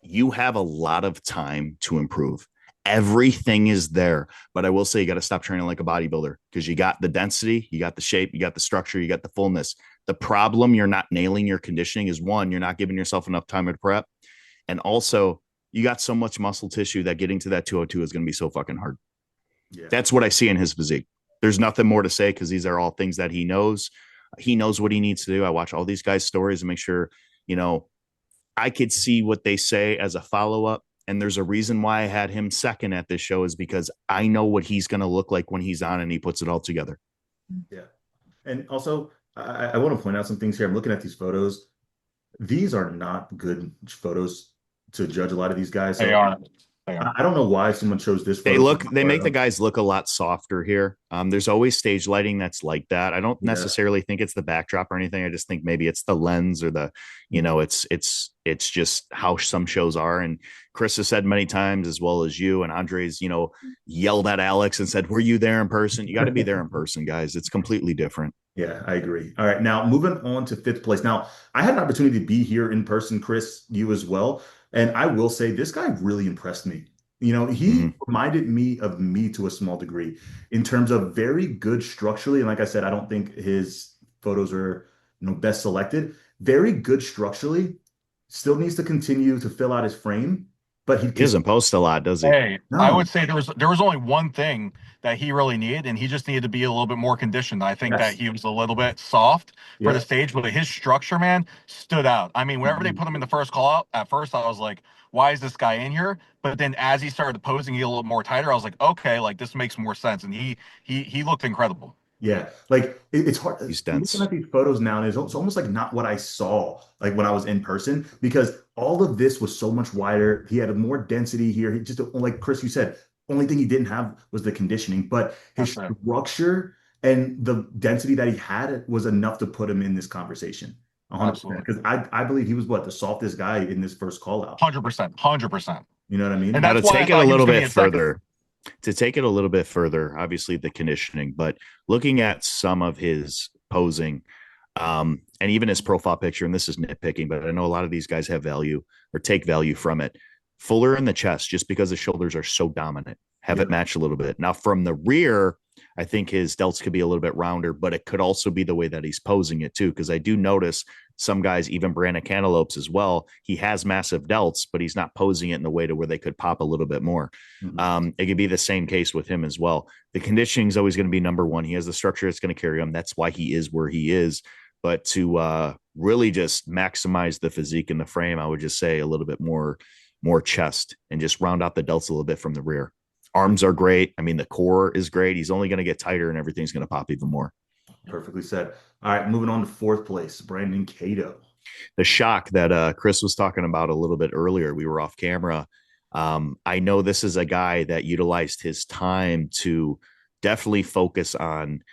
you have a lot of time to improve. Everything is there. But I will say you got to stop training like a bodybuilder because you got the density, you got the shape, you got the structure, you got the fullness. The problem you're not nailing your conditioning is one, you're not giving yourself enough time to prep. And also, you got so much muscle tissue that getting to that 202 is going to be so fucking hard. Yeah. That's what I see in his physique. There's nothing more to say because these are all things that he knows. He knows what he needs to do. I watch all these guys' stories and make sure, I could see what they say as a follow-up. And there's a reason why I had him 2nd at this show is because I know what he's going to look like when he's on and he puts it all together. Yeah. And also, I want to point out some things here. I'm looking at these photos. These are not good photos to judge a lot of these guys. So They are. I don't know why someone chose this photo. They make the guys look a lot softer here. There's always stage lighting that's like that. I don't necessarily think it's the backdrop or anything. I just think maybe it's the lens or the, it's just how some shows are. And Chris has said many times, as well as you and Andre's, yelled at Alex and said, were you there in person? You got to be there in person, guys. It's completely different. Yeah, I agree. All right. Now moving on to 5th place. Now I had an opportunity to be here in person, Chris, you as well. And I will say this guy really impressed me. You know, he Hmm. reminded me of me to a small degree in terms of very good structurally. And like I said, I don't think his photos are, best selected. Very good structurally. Still needs to continue to fill out his frame, but he He could doesn't post a lot, does he? Hey, I would no. say there was only one thing that he really needed, and he just needed to be a little bit more conditioned. I think that Yes. he was a little bit soft for the Yep. stage, but his structure, man, stood out. I mean, whenever they put him in the first call out, at first I was like, why is this guy in here? But then as he started posing a little more tighter, I was like, okay, like this makes more sense. And he looked incredible. Yeah, like it's hard. He's Looking dense. at these photos now, and it's almost like not what I saw like when I was in person because all of this was so much wider. He had more density here. He just like Chris, you said, only thing he didn't have was the conditioning, but his That's it. structure and the density that he had was enough to put him in this conversation. 100%. Absolutely. Because I believe he was what the softest guy in this first call out. 100%. 100%. You know what I And mean? Now that's to why I take it a thought he was little going to be bit in second. further, obviously the conditioning, but looking at some of his posing, and even his profile picture, and this is nitpicking, but I know a lot of these guys have value or take value from it. Fuller in the chest, just because the shoulders are so dominant, have it Yeah. match a little bit. Now from the rear, I think his delts could be a little bit rounder, but it could also be the way that he's posing it too. Because I do notice some guys, even Brandon Cantaloupes as well, he has massive delts, but he's not posing it in the way to where they could pop a little bit more. Mhm. It could be the same case with him as well. The conditioning is always going to be number one. He has the structure that's going to carry him. That's why he is where he is. But to really just maximize the physique in the frame, I would just say a little bit more chest and just round out the delts a little bit from the rear. Arms are great. I mean, the core is great. He's only going to get tighter and everything's going to pop even more. Perfectly said. All right, moving on to fourth place, Brandon Cato. The shock that Chris was talking about a little bit earlier, we were off camera. I know this is a guy that utilized his time to definitely focus on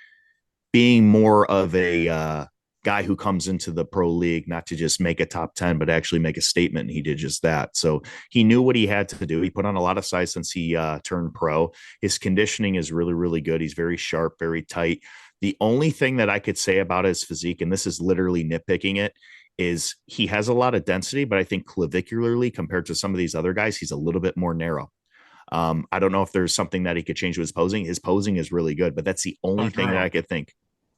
being more of a guy who comes into the pro league, not to just make a top 10, but actually make a statement. And he did just that. So he knew what he had to do. He put on a lot of size since he turned pro. His conditioning is really, really good. He's very sharp, very tight. The only thing that I could say about his physique, and this is literally nitpicking it, is he has a lot of density, but I think clavicularly compared to some of these other guys, he's a little bit more narrow. I don't know if there's something that he could change with his posing. His posing is really good, but that's the So only thing that Drew, I could think.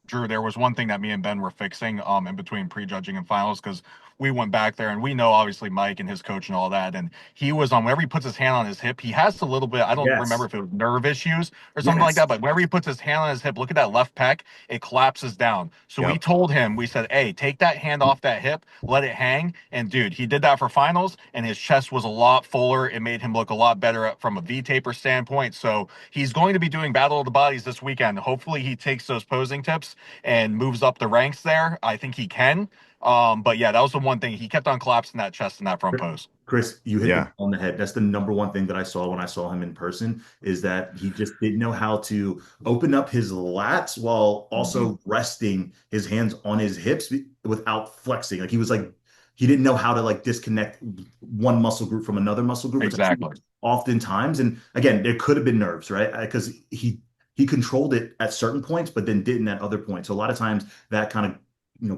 Drew, there was one thing that me and Ben were fixing in between prejudging and finals because we went back there and we know obviously Mike and his coach and all that. And he was on whenever he puts his hand on his hip, he has a little bit, I don't remember Yes. if it was nerve issues or something like Yes. that, but whenever he puts his hand on his hip, look at that left pec, it collapses down. So we Yep. told him, we said, hey, take that hand off that hip, let it hang. And dude, he did that for finals and his chest was a lot fuller. It made him look a lot better from a V taper standpoint. So he's going to be doing Battle of the Bodies this weekend. Hopefully he takes those posing tips and moves up the ranks there. I think he can. But yeah, that was the one thing. He kept on collapsing that chest in that front pose. Chris, you hit the Yeah. nail on the head. That's the number one thing that I saw when I saw him in person is that he just didn't know how to open up his lats while Mhm. also resting his hands on his hips without flexing. Like he was like he didn't know how to like disconnect one muscle group from another muscle group, which I see Exactly. oftentimes. And again, there could have been nerves, right? Because he controlled it at certain points, but then didn't at other points. So a lot of times that kind of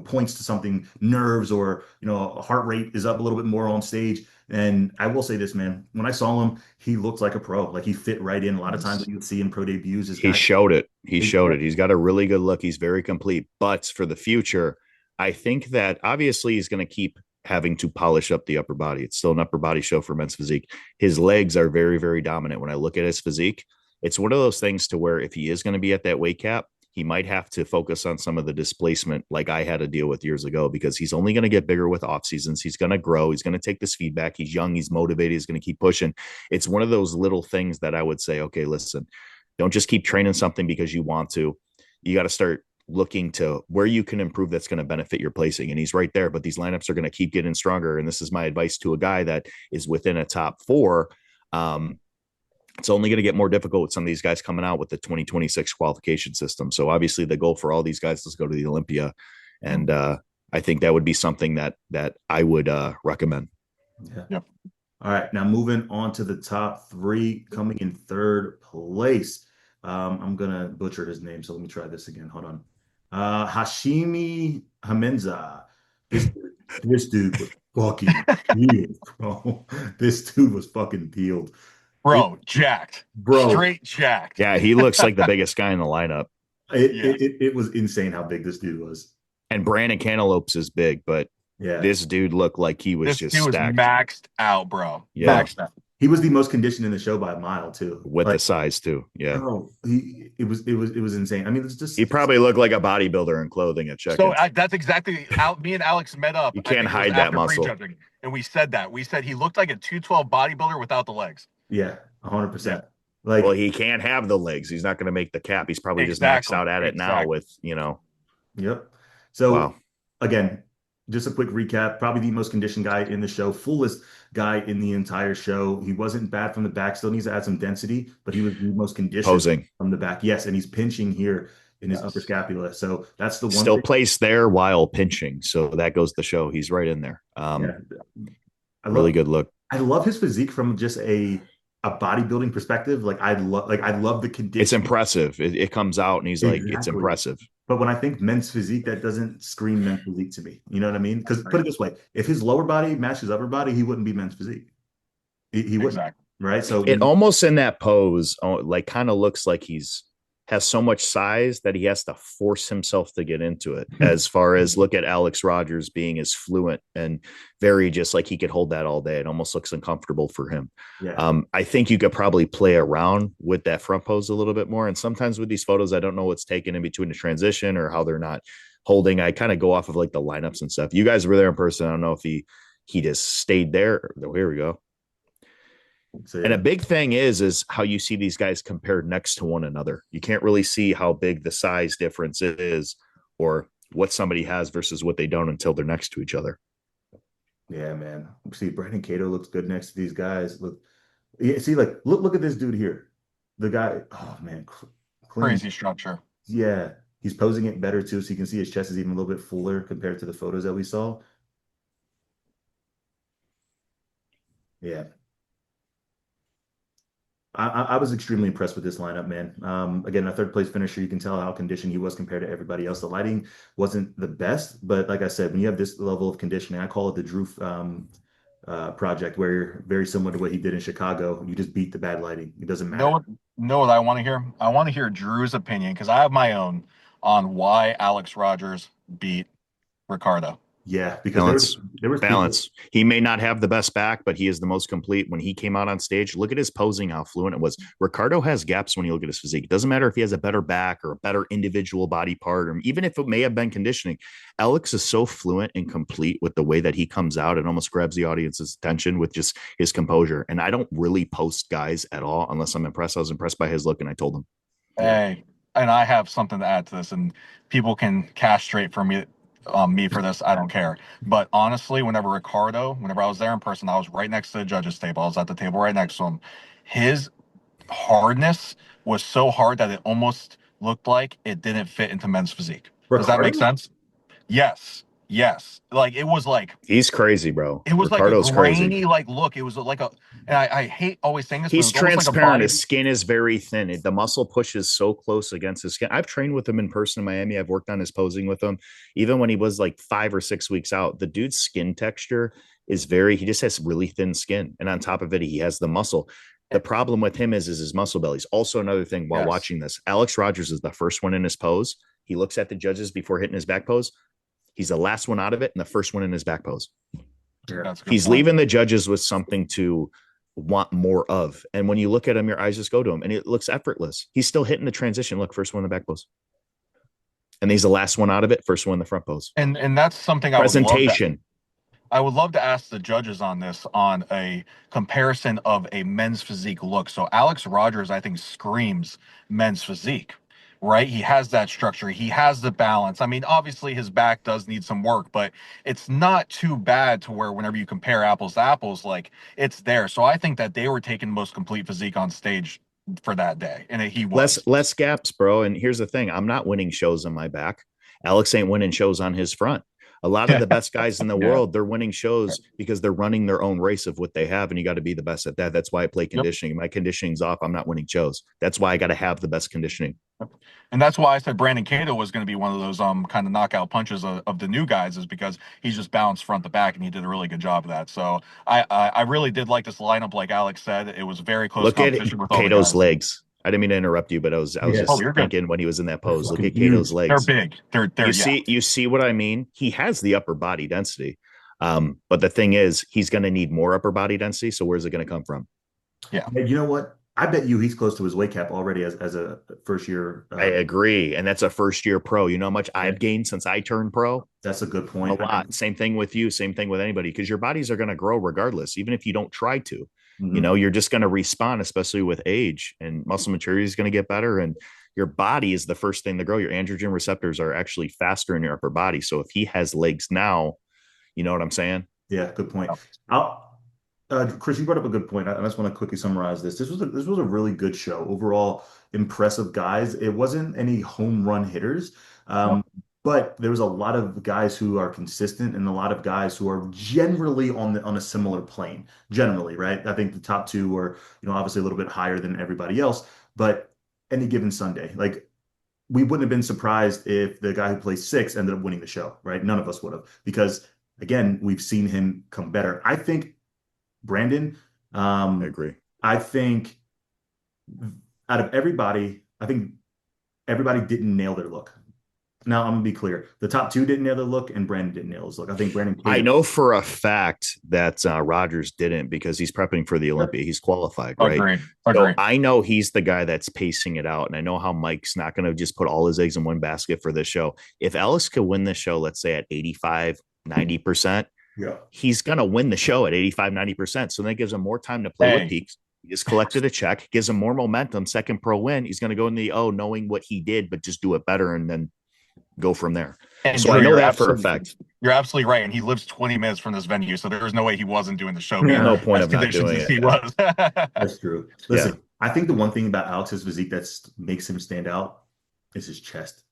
points to something nerves or heart rate is up a little bit more on stage. And I will say this, man, when I saw him, he looked like a pro. Like he fit right in. A lot of times you would see in pro debuts, this He guy. showed it. He showed it. He's got a really good look. He's very complete. But for the future, I think that obviously he's going to keep having to polish up the upper body. It's still an upper body show for men's physique. His legs are very, very dominant. When I look at his physique, it's one of those things to where if he is going to be at that weight cap, he might have to focus on some of the displacement like I had to deal with years ago because he's only going to get bigger with off seasons. He's going to grow. He's going to take this feedback. He's young. He's motivated. He's going to keep pushing. It's one of those little things that I would say, okay, listen, don't just keep training something because you want to. You got to start looking to where you can improve that's going to benefit your placing. And he's right there, but these lineups are going to keep getting stronger. And this is my advice to a guy that is within a top four. Um, it's only going to get more difficult with some of these guys coming out with the 2026 qualification system. So obviously the goal for all these guys is to go to the Olympia. And I think that would be something that I would recommend. Yeah. Yep. All right. Now moving on to the top three, coming in third place. I'm gonna butcher his name, so let me try this again. Hold on. Hashimi Hamenza. This This dude was fucking peeled, bro. This dude was fucking peeled. It, Bro, jacked. bro, Straight jacked. Yeah, he looks like the biggest guy in the lineup. Yeah. it was insane how big this dude was. And Brandon Cantaloupes is big, but Yeah, this dude looked like he was This just dude was stacked. maxed out, bro. Yeah, bro. Maxed out. He was the most conditioned in the show by a mile too. with the Like, size too. Yeah. bro, it was insane. I mean, it's He just probably looked like a bodybuilder in clothing at So check-ins. that's exactly how me and Alex met up. You I can't think it was hide that after muscle. prejudging, and we said that. We said he looked like a 212 bodybuilder without the legs. yeah, Yeah, 100%. Well, Like, he can't have the legs. He's not going to make the cap. He's probably just maxed exactly, out at it now exactly. with, you know, yep. So wow. again, just a quick recap. Probably the most conditioned guy in the show, fullest guy in the entire show. He wasn't bad from the back. Still needs to add some density, but he was the most conditioned Posing. from the back. Yes, and he's pinching here in his upper Yes. scapula. So that's the one Still thing. placed there while pinching. So that goes to show he's right in there. Yeah, I Really love good look. I love his physique from just a bodybuilding perspective. I love the It's condition. impressive. It comes out and he's like, it's Exactly. impressive. But when I think men's physique, that doesn't scream men's physique to me. You know what I mean? Because put it this way, if his lower body matched his upper body, he wouldn't be men's physique. He wouldn't, Exactly. right? So It when almost in that pose, like kind of looks like he's has so much size that he has to force himself to get into it. As far as look at Alex Rogers being as fluent and very just like he could hold that all day. It almost looks uncomfortable for him. yeah, I think you could probably play around with that front pose a little bit more. And sometimes with these photos, I don't know what's taken in between the transition or how they're not holding. I kind of go off of like the lineups and stuff. You guys were there in person. I don't know if he just stayed there. Oh, here we go. so And yeah, a big thing is how you see these guys compared next to one another. You can't really see how big the size difference is or what somebody has versus what they don't until they're next to each other. yeah, man. See, Brandon Cato looks good next to these guys. Look, yeah, see, like look at this dude here. The guy, oh man, clean. Crazy structure. Yeah, he's posing it better too, so you can see his chest is even a little bit fuller compared to the photos that we saw. Yeah, I was extremely impressed with this lineup, man. Again, a third place finisher, you can tell how conditioned he was compared to everybody else. The lighting wasn't the best, but like I said, when you have this level of conditioning, I call it the Drew project, where you're very similar to what he did in Chicago. You just beat the bad lighting. It doesn't Know matter. what? Know what I want to hear? I want to hear Drew's opinion because I have my own on why Alex Rogers beat Ricardo. Yeah, because Balance. there was people. Balance. He may not have the best back, but he is the most complete. When he came out on stage, look at his posing, how fluent it was. Ricardo has gaps when you look at his physique. It doesn't matter if he has a better back or a better individual body part, or even if it may have been conditioning. Alex is so fluent and complete with the way that he comes out. It almost grabs the audience's attention with just his composure. And I don't really post guys at all unless I'm impressed. I was impressed by his look, and I told him. Yeah, Hey, and I have something to add to this, and people can castrate for me for this. I don't care. But honestly, whenever I was there in person, I was right next to the judges table. I was at the table right next to him. His hardness was so hard that it almost looked like it didn't fit into men's physique. Does that make Ricardo. sense? Yes. Yes. Like He's crazy, bro. it was like a Ricardo's crazy. grainy like look. It was like a and I hate always saying this, but it He's was almost like a transparent. body. His skin is very thin. The muscle pushes so close against his skin. I've trained with him in person in Miami. I've worked on his posing with him. Even when he was like 5 or 6 weeks out, the dude's skin texture is he just has really thin skin. And on top of it, he has the muscle. The problem with him is his muscle bellies. Also, another thing while Yes. watching this, Alex Rogers is the first one in his pose. He looks at the judges before hitting his back pose. He's the last one out of it and the first one in his back pose. Yeah, That's a good He's point. leaving the judges with something to want more of. And when you look at him, your eyes just go to him and it looks effortless. He's still hitting the transition. Look, first one in the back pose. And he's the last one out of it, first one in the front pose. And that's something Presentation. I would love to ask the judges on this on a comparison of a men's physique look. So Alex Rogers, I think, screams men's physique, right? He has that structure, he has the balance. I mean, obviously his back does need some work, but it's not too bad to where whenever you compare apples to apples, like it's there. So I think that they were taking the most complete physique on stage for that day, and he was. Less gaps, bro. And here's the thing. I'm not winning shows on my back. Alex ain't winning shows on his front. A lot of Yeah. the best guys in the Yeah. world, they're winning shows because they're running their own race of what they have, and you got to be the best at that. That's why I play Yep. conditioning. My conditioning's off. I'm not winning shows. That's why I got to have the best conditioning. And that's why I said Brandon Cato was going to be one of those kind of knockout punches of the new guys, is because he's just balanced front to back, and he did a really good job of that. So I really did like this lineup. Like Alex said, it was very close Look at competition with all the Cato's guys. legs. I didn't mean to interrupt you, but I was Yeah, Oh, just you're good. thinking when he was in that they're pose. Look fucking at Cato's huge. They're legs. big. They're yeah. You see what I mean? He has the upper body density. But the thing is, he's going to need more upper body density. So where's it going to come from? Yeah. And you know what? I bet you he's close to his weight cap already as a first year. I agree. And that's a first year pro. You know how much Yeah, I've gained since I turned pro? that's a good A point. lot. Same thing with you. Same thing with anybody, because your bodies are going to grow regardless, even if you don't try to. Mhm. You're just going to respond, especially with age, and muscle maturity is going to get better. And your body is the first thing to grow. Your androgen receptors are actually faster in your upper body. So if he has legs now, you know what I'm saying? Yeah, good point. I'll, Chris, you brought up a good point. I just want to quickly summarize this. This was a really good show. Overall, impressive guys. It wasn't any home run hitters, No. um, but there was a lot of guys who are consistent and a lot of guys who are generally on a similar plane. Generally, right? I think the top two were, obviously a little bit higher than everybody else, but any given Sunday, like we wouldn't have been surprised if the guy who plays six ended up winning the show, right? None of us would have, because again, we've seen him come better. I think Brandon, I um, agree. I think out of everybody, I think everybody didn't nail their look. Now, I'm gonna be clear. The top two didn't nail their look, and Brandon didn't nail his look. I think Brandon I Cato. know for a fact that Rogers didn't, because he's prepping for the Olympia. He's qualified, right? Agree. So Agree. I know he's the guy that's pacing it out. And I know how Mike's not going to just put all his eggs in one basket for this show. If Ellis could win this show, let's say at 85, 90%, Yeah. he's going to win the show at 85, 90%. So that gives him more time to play with Hey, peaks. He just collected a check, gives him more momentum. Second pro win, he's going to go in the knowing what he did, but just do it better and then go from there. and So I Drew, know that for a fact. you're absolutely right. And he lives 20 minutes from this venue, so there was no way he wasn't doing the show, being No point as of not conditioned doing as it. he Yeah. was. That's true. Yeah. Listen, I think the one thing about Alex's physique that makes him stand out is his chest,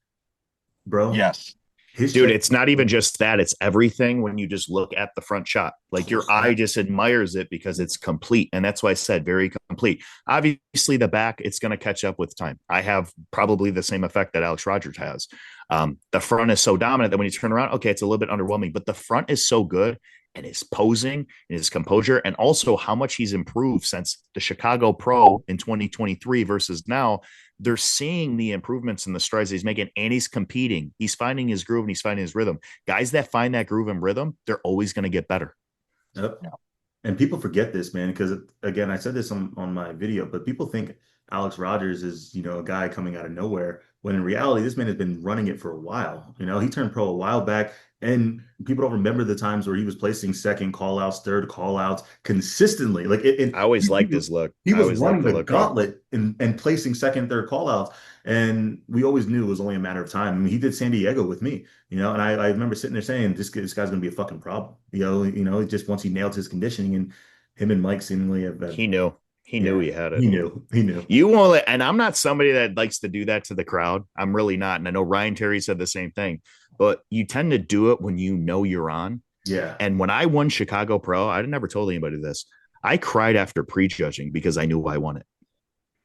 bro. Yes. His Dude, chest. it's not even just that. It's everything when you just look at the front shot. Like your eye just admires it because it's complete. And that's why I said very complete. Obviously, the back, it's going to catch up with time. I have probably the same effect that Alex Rogers has. The front is so dominant that when you turn around, okay, it's a little bit underwhelming, but the front is so good, and his posing and his composure, and also how much he's improved since the Chicago Pro in 2023 versus now. They're seeing the improvements in the strides he's making, and he's competing. He's finding his groove and he's finding his rhythm. Guys that find that groove and rhythm, they're always going to get better. Yep. Yeah. And people forget this, man, because again, I said this on my video, but people think Alex Rogers is, a guy coming out of nowhere, when in reality, this man has been running it for a while. He turned pro a while back, and people don't remember the times where he was placing second call outs, third call outs consistently. Like I always liked he, his look. he I was always liked running the the look. Oh, gauntlet and placing second, third call outs. And we always knew it was only a matter of time. I mean, he did San Diego with me, and I remember sitting there saying, this guy's going to be a fucking problem. Just once he nailed his conditioning, and him and Mike seemingly have he knew. He knew yeah, he had it. he knew. You won't let, and I'm not somebody that likes to do that to the crowd. I'm really not. And I know Ryan Terry said the same thing, but you tend to do it when you know you're on. Yeah. And when I won Chicago Pro, I never told anybody this. I cried after prejudging because I knew I won it.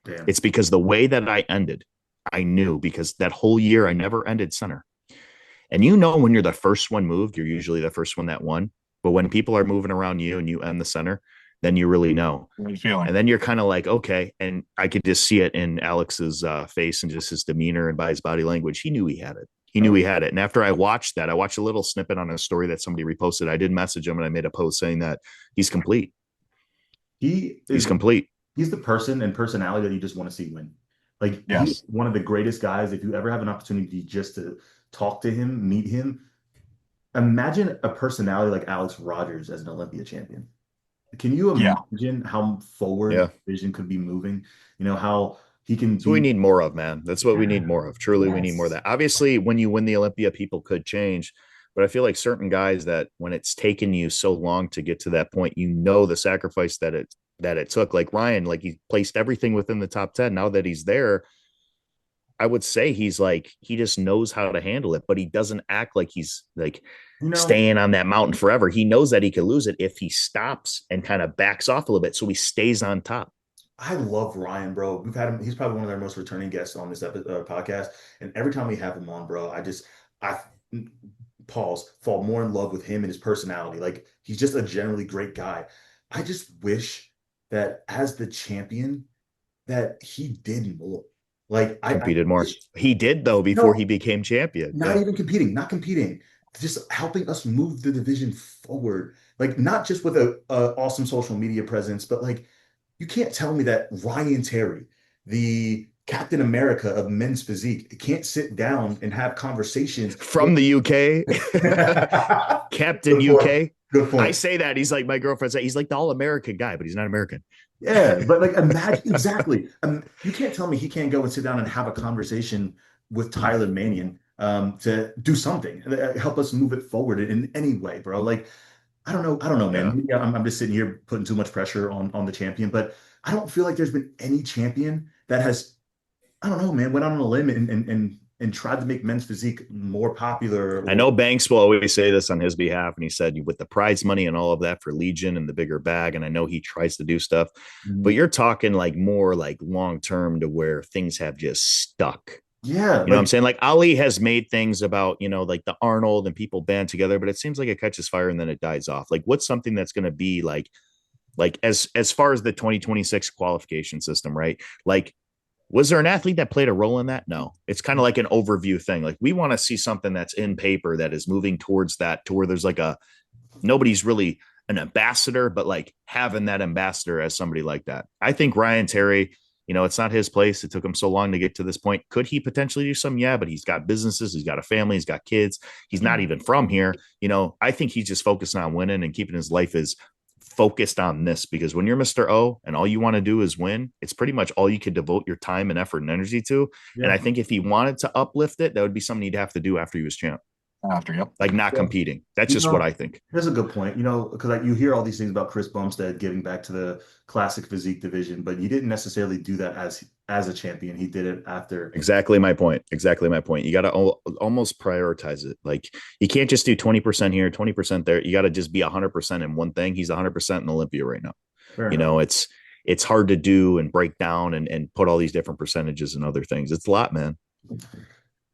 Damn. It's because the way that I ended, I knew, because that whole year I never ended center. And when you're the first one moved, you're usually the first one that won. But when people are moving around you and you end the center, then you really know. Good feeling. And then you're kind of like, okay. And I could just see it in Alex's face and just his demeanor and by his body language. He knew he had it. He knew he had it. And after I watched that, I watched a little snippet on a story that somebody reposted. I did message him and I made a post saying that he's complete. He's complete. He's the person and personality that you just want to see win. Like, Yes. he's one of the greatest guys. If you ever have an opportunity just to talk to him, meet him, imagine a personality like Alex Rogers as an Olympia champion. Can you Yeah. imagine how forward Yeah. vision could be moving? How he can That's what we be. need more of, man. That's what we need more of. Truly, we need more of Yes. that. Obviously, when you win the Olympia, people could change. But I feel like certain guys that when it's taken you so long to get to that point, the sacrifice that it took. Like Ryan, like he placed everything within the top 10. Now that he's there, I would say he's like, he just knows how to handle it, but he doesn't act like he's like, You know, staying on that mountain forever. He knows that he could lose it if he stops and kind of backs off a little bit. So he stays on top. I love Ryan, bro. We've had him. He's probably one of our most returning guests on this podcast. And every time we have him on, bro, I pause, fall more in love with him and his personality. Like he's just a generally great guy. I just wish that as the champion, that he did more. Like I Competed more. wish, He did though before he no, became champion. not Yeah. even competing, not competing, just helping us move the division forward. Like not just with a awesome social media presence, but like you can't tell me that Ryan Terry, the Captain America of men's physique, can't sit down and have conversations From with. the UK, Captain Good point. UK. Good I point. say that he's like my girlfriend said he's like the all American guy, but he's not American. Yeah, but like imagine exactly. You can't tell me he can't go and sit down and have a conversation with Tyler Manion to do something, help us move it forward in any way, bro. Like I don't know, Yeah. man. Maybe I'm just sitting here putting too much pressure on the champion, but I don't feel like there's been any champion that has, I don't know, man, went out on a limb and tried to make men's physique more popular I or know Banks will always say this on his behalf, and he said with the prize money and all of that for Legion and the bigger bag, and I know he tries to do stuff, but Mhm. you're talking like more like long term to where things have just stuck. Yeah, You know what I'm like saying? Like Ali has made things about, like the Arnold and people band together, but it seems like it catches fire and then it dies off. Like what's something that's going to be like as far as the 2026 qualification system, right? Like was there an athlete that played a role in that? No. It's kind of like an overview thing. Like we want to see something that's in paper that is moving towards that to where there's like a nobody's really an ambassador, but like having that ambassador as somebody like that. I think Ryan Terry, it's not his place. It took him so long to get to this point. Could he potentially do some? Yeah, but he's got businesses, he's got a family, he's got kids. He's not even from here. I think he's just focused on winning and keeping his life as focused on this because when you're Mr. O and all you want to do is win, it's pretty much all you could devote your time and effort and energy to. And yeah. I think if he wanted to uplift it, that would be something he'd have to do after he was champ, After, yep. like not Yeah. competing. That's You just what know, I think. that's a good point. Because like you hear all these things about Chris Bumstead giving back to the classic physique division, but he didn't necessarily do that as a champion. He did it after. Exactly my point. Exactly my point. You got to almost prioritize it. Like you can't just do 20% here, 20% there. You got to just be 100% in one thing. He's 100% in Olympia right now. Fair You enough. know, it's hard to do and break down and put all these different percentages and other things. It's a lot, man.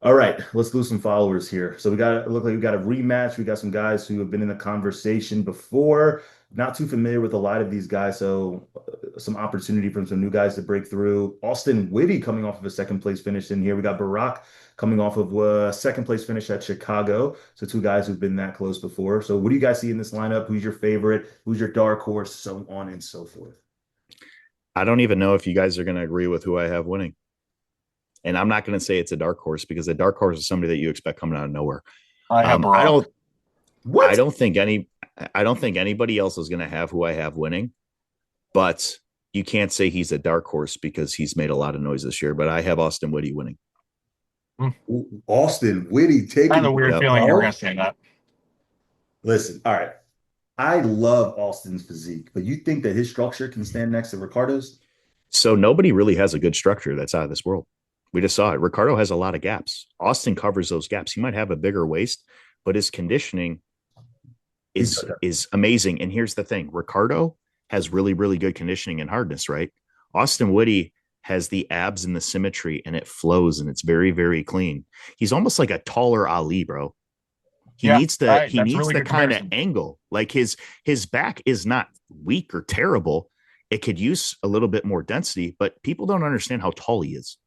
All right, let's lose some followers here. So we got look like we got a rematch. We got some guys who have been in the conversation before. Not too familiar with a lot of these guys, so some opportunity from some new guys to break through. Austin Whitty coming off of a second place finish in here. We got Barack coming off of a second place finish at Chicago. So two guys who've been that close before. So what do you guys see in this lineup? Who's your favorite? Who's your dark horse? So on and so forth. I don't even know if you guys are going to agree with who I have winning. And I'm not going to say it's a dark horse because a dark horse is somebody that you expect coming out of nowhere. I have I Barack. don't I What? don't think anybody else is going to have who I have winning, but you can't say he's a dark horse because he's made a lot of noise this year, but I have Austin Whitty winning. Austin Whitty Kind taking of weird Yep. feeling you were going bro. to say that. Listen, all right. I love Austin's physique, but you think that his structure can stand next to Ricardo's? So nobody really has a good structure that's out of this world. We just saw it. Ricardo has a lot of gaps. Austin covers those gaps. He might have a bigger waist, but his conditioning He is amazing. And here's the thing: Ricardo has really, really good conditioning and hardness, right? Austin Whitty has the abs and the symmetry, and it flows and it's very, very clean. He's almost like a taller Ali, bro. He Yeah, needs the he that's a needs really the good kind of comparison. angle. Like his back is not weak or terrible. It could use a little bit more density, but people don't understand how tall he is.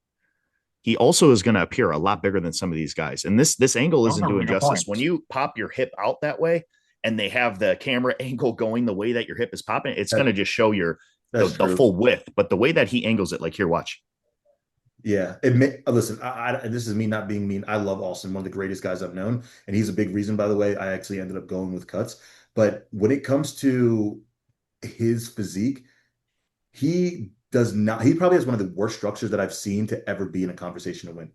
He also is going to appear a lot bigger than some of these guys. And this angle Those isn't are doing really good justice. When points. you pop your hip out that way and they have the camera angle going the way that your hip is popping, it's going that, to just show your that's the true. full width. But the way that he angles it, like here, watch. Yeah. Listen, this is me not being mean. I love Austin, one of the greatest guys I've known. And he's a big reason, by the way, I actually ended up going with cuts. But when it comes to his physique, he does not, he probably has one of the worst structures that I've seen to ever be in a conversation to win.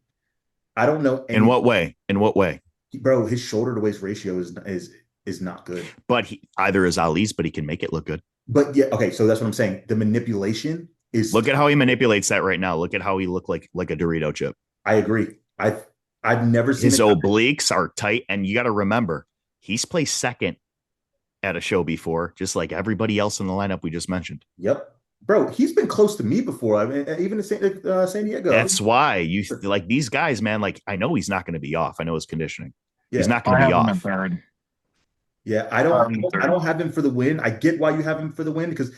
I don't know In any, what way? In what way? bro, his shoulder to waist ratio is not good. But he either is Ali's, but he can make it look good. But yeah, okay, so that's what I'm saying. The manipulation is Look at how he manipulates that right now. Look at how he looked like a Dorito chip. I agree. I've never seen His a guy. obliques are tight, and you got to remember He's placed second at a show before, just like everybody else in the lineup we just mentioned. Yep. Bro, he's been close to me before. I mean, even in San Diego. That's why you like these guys, man. Like, I know he's not going to be off. I know his conditioning. He's Yeah. not going I to be have him in off. third. Yeah, I Third. don't have him for the win. I get why you have him for the win because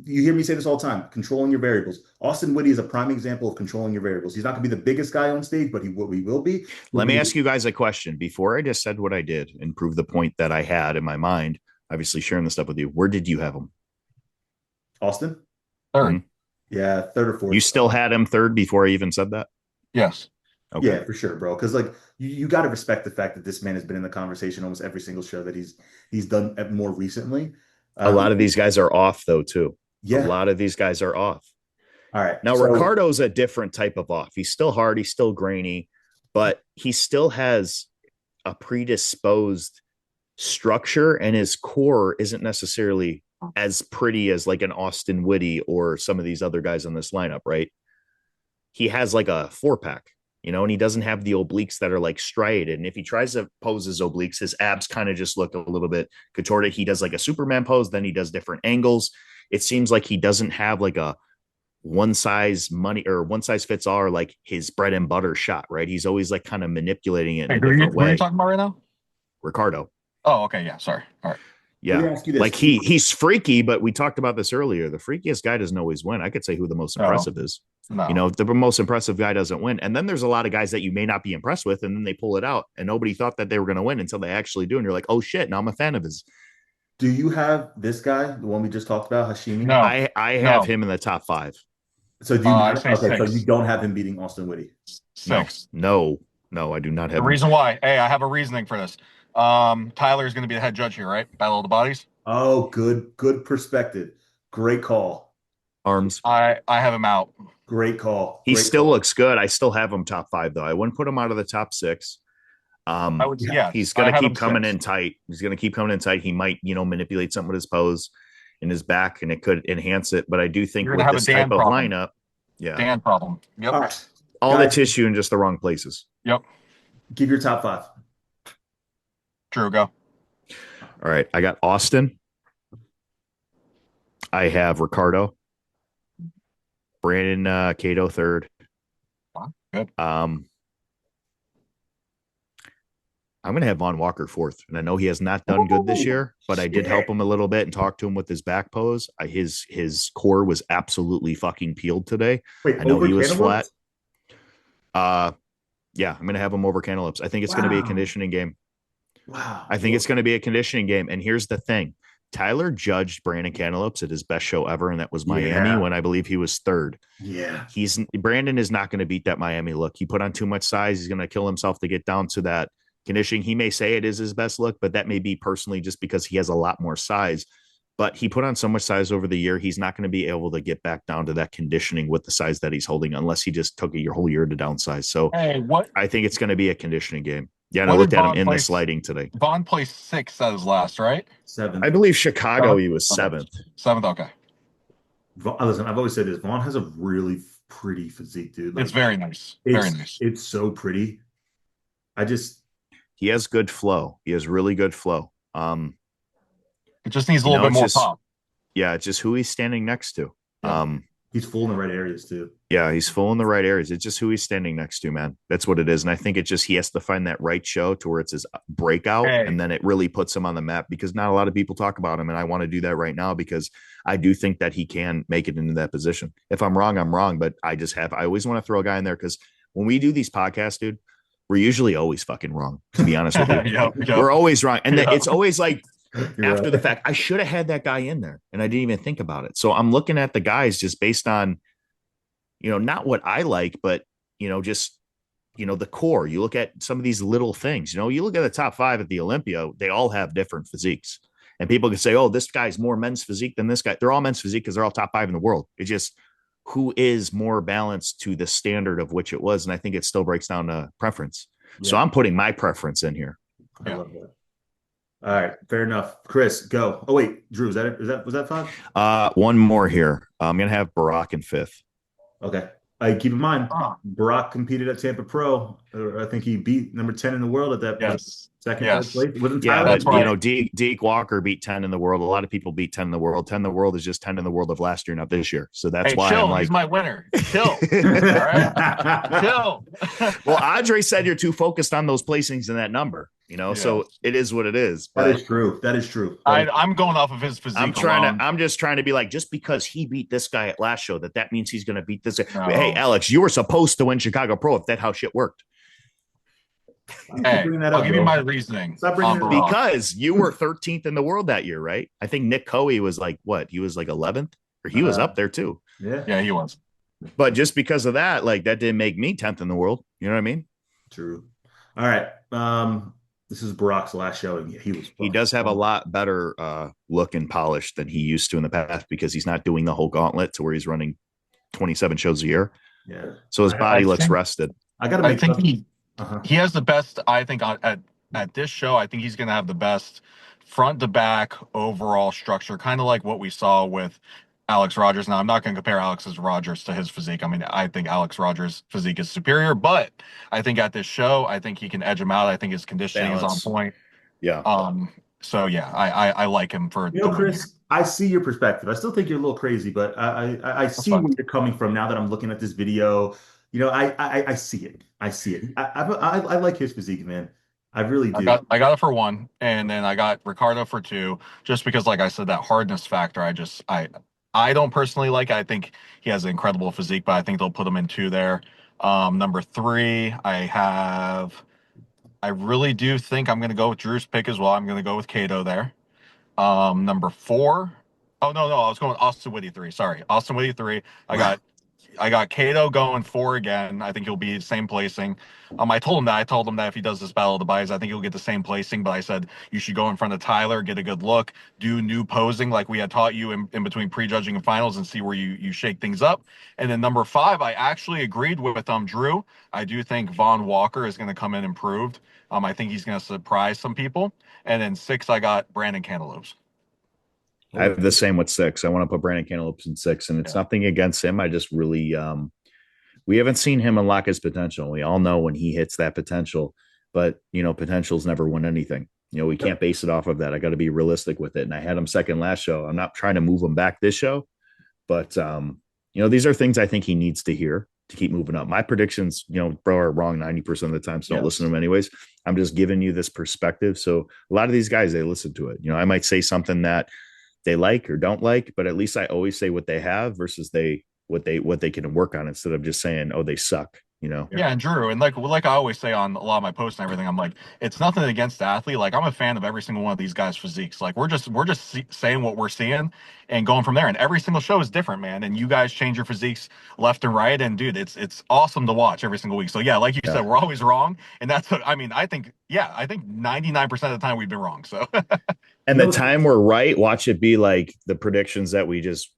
you hear me say this all the time, controlling your variables. Austin Whitty is a prime example of controlling your variables. He's not going to be the biggest guy on stage, but he will be. Let me ask you guys a question before I just said what I did and prove the point that I had in my mind. Obviously, sharing the stuff with you. Where did you have him? Austin? Third. Yeah, third or fourth. You still had him third before I even said that? Yes. Okay. Yeah, for sure, bro. Because like you got to respect the fact that this man has been in the conversation almost every single show that he's done more recently. A lot of these guys are off though too. A Yeah. lot of these guys are off. All right. Now, So Ricardo's a different type of off. He's still hard, he's still grainy, but he still has a predisposed structure, and his core isn't necessarily as pretty as like an Austin Whitty or some of these other guys on this lineup, right? He has like a 4-pack, and he doesn't have the obliques that are like striated. And if he tries to pose his obliques, his abs kind of just look a little bit contorted. He does like a Superman pose, then he does different angles. It seems like he doesn't have like a one size fits all, or like his bread and butter shot, right? He's always like kind of manipulating it in Hey, a different who are you way. talking about right now? Ricardo. Oh, okay. Yeah. Sorry. All right. let me Yeah. ask you this. Like he's freaky, but we talked about this earlier. The freakiest guy doesn't always win. I could say who the most impressive is. No. The most impressive guy doesn't win. And then there's a lot of guys that you may not be impressed with, and then they pull it out, and nobody thought that they were going to win until they actually do. And you're like, oh shit, now I'm a fan of his. Do you have this guy, the one we just talked about, Hashimi? No. I have him in the top 5. So do you I say okay, so six. you don't have him beating Austin Whitty. Six. No, I do not have The him. reason why. Hey, I have a reasoning for this. Tyler is going to be the head judge here, right? Battle of the Bodies. Oh, good perspective. Great call. Arms. I have him out. Great call. He Great still call. looks good. I still have him top 5 though. I wouldn't put him out of the top 6. He's going to keep coming in tight. He's going to keep coming in tight. He might, manipulate something with his pose in his back, and it could enhance it. But I do think with this type of lineup, Dan problem. Yep. All the tissue in just the wrong places. Yep. Give your top 5. True. Go. All right. I got Austin. I have Ricardo. Brandon Cato third. Good. I'm going to have Von Walker fourth. And I know he has not done good this year, but I did help him a little bit and talk to him with his back pose. His core was absolutely fucking peeled today. Wait, I know he was Cantaloupes? flat. Yeah, I'm going to have him over Cantaloupes. I think it's going to be a conditioning game. Wow. I think it's going to be a conditioning game. And here's the thing. Tyler judged Brandon Cantaloupes at his best show ever, and that was Miami when I believe he was third. Yeah. Brandon is not going to beat that Miami look. He put on too much size. He's going to kill himself to get down to that conditioning. He may say it is his best look, but that may be personally just because he has a lot more size. But he put on so much size over the year, he's not going to be able to get back down to that conditioning with the size that he's holding unless he just took a whole year to downsize. So I think it's going to be a conditioning game. Yeah, and I looked at him in the sliding today. Vaughn placed 6 at his last, right? 7. I believe Chicago, he was 7th. 7th, okay. Listen, I've always said this. Vaughn has a really pretty physique, dude. It's very nice. Very nice. It's so pretty. He has good flow. He has really good flow. It just needs a little bit more pop. Yeah, it's just who he's standing next to. Yeah. He's full in the right areas too. Yeah, he's full in the right areas. It's just who he's standing next to, man. That's what it is. And I think he has to find that right show to where it's his breakout, and then it really puts him on the map because not a lot of people talk about him. And I want to do that right now because I do think that he can make it into that position. If I'm wrong, I'm wrong. But I always want to throw a guy in there because when we do these podcasts, dude, we're usually always fucking wrong, to be honest with you. Yep. We're always wrong. And it's always like, After the fact, I should have had that guy in there and I didn't even think about it. So I'm looking at the guys just based on, not what I like, but, just, the core. You look at some of these little things, you look at the top 5 at the Olympia, they all have different physiques. And people can say, oh, this guy's more men's physique than this guy. They're all men's physique because they're all top 5 in the world. It's just who is more balanced to the standard of which it was. And I think it still breaks down to preference. Yeah. So I'm putting my preference in here. I love that. All right, fair enough. Chris, go. Oh wait, Drew, was that 5? One more here. I'm gonna have Barack in 5th. Okay. I keep in mind, Ah, Brock competed at Tampa Pro. I think he beat number 10 in the world at that for yes. second, third Yes. place. Wasn't Yeah, Tyler? That's but you right. know, Deke Walker beat 10 in the world. A lot of people beat 10 in the world. 10 in the world is just 10 in the world of last year, not this year. So that's Hey, why I'm chill. He's like, my winner. Chill. All right. Chill. well, Andre said you're too focused on those placings and that number, Yeah. so it is what it is. That But is true. That is true. That is I'm going off of his physique alone. I'm just trying to be like, just because he beat this guy at last show, that means he's going to beat this guy. Hey, No. Alex, you were supposed to win Chicago Pro if that's how shit worked. you keep Hey, bringing that I'll up, give you my bro. reasoning Stop bringing on it up. Barack. Because you were 13th in the world that year, right? I think Nick Coe was like what? He was like 11th, or he was Uh, up there too. yeah, Yeah, he was. But just because of that, like that didn't make me 10th in the world. You know what I mean? true. All right. This is Brock's last showing. He was He fucking does have a fun. lot better look and polish than he used to in the past because he's not doing the whole gauntlet to where he's running 27 shows a year. Yeah. So his I body looks think rested. I got to I make think up. he Uh-huh. he has the best. I think at this show, I think he's going to have the best front to back overall structure, kind of like what we saw with Alex Rogers. Now, I'm not going to compare Alex's Rogers to his physique. I mean, I think Alex Rogers' physique is superior, but I think at this show, I think he can edge him out. I think his conditioning is on Balance. point. Yeah. So yeah, I like him for You the know, win here. Chris, I see your perspective. I still think you're a little crazy, but I That's see fine. where you're coming from now that I'm looking at this video. I see it. I see it. I like his physique, man. I really do. I got it for one, and then I got Ricardo for two, just because, like I said, that hardness factor. I don't personally like it. I think he has an incredible physique, but I think they'll put him in two there. Number three, I really do think I'm going to go with Drew's pick as well. I'm going to go with Cato there. Number four, oh no, I was going with Austin Whitty three. Sorry, Austin Whitty three. I Wow. got I got Cato going four again. I think he'll be the same placing. I told him that. I told him that if he does this battle of the buys, I think he'll get the same placing. But I said you should go in front of Tyler, get a good look, do new posing like we had taught you in between prejudging and finals, and see where you shake things up. And then number five, I actually agreed with Drew. I do think Vaughn Walker is going to come in improved. I think he's going to surprise some people. And then six, I got Brandon Cantaloupes. I Holy have the same with 6. I want to put Brandon Cantaloupes in 6, and it's Yeah. nothing against him. I just really we haven't seen him unlock his potential. We all know when he hits that potential, but potentials never win anything. We can't base it off of that. I got to be realistic with it. And I had him second last show. I'm not trying to move him back this show, but these are things I think he needs to hear to keep moving up. My predictions, bro, are wrong 90% of the time. So don't listen to them anyways. I'm just giving you this perspective. So a lot of these guys, they listen to it. I might say something that they like or don't like, but at least I always say what they have versus what they can work on instead of just saying, oh, they suck. Yeah, and Drew, and like I always say on a lot of my posts and everything, I'm like, it's nothing against the athlete. Like I'm a fan of every single one of these guys' physiques. Like we're just saying what we're seeing and going from there. And every single show is different, man. And you guys change your physiques left and right. And dude, it's awesome to watch every single week. So yeah, like you Yeah. said, we're always wrong, and that's what I mean. I think 99% of the time we've been wrong. So And the time we're right, watch it be like the predictions that we just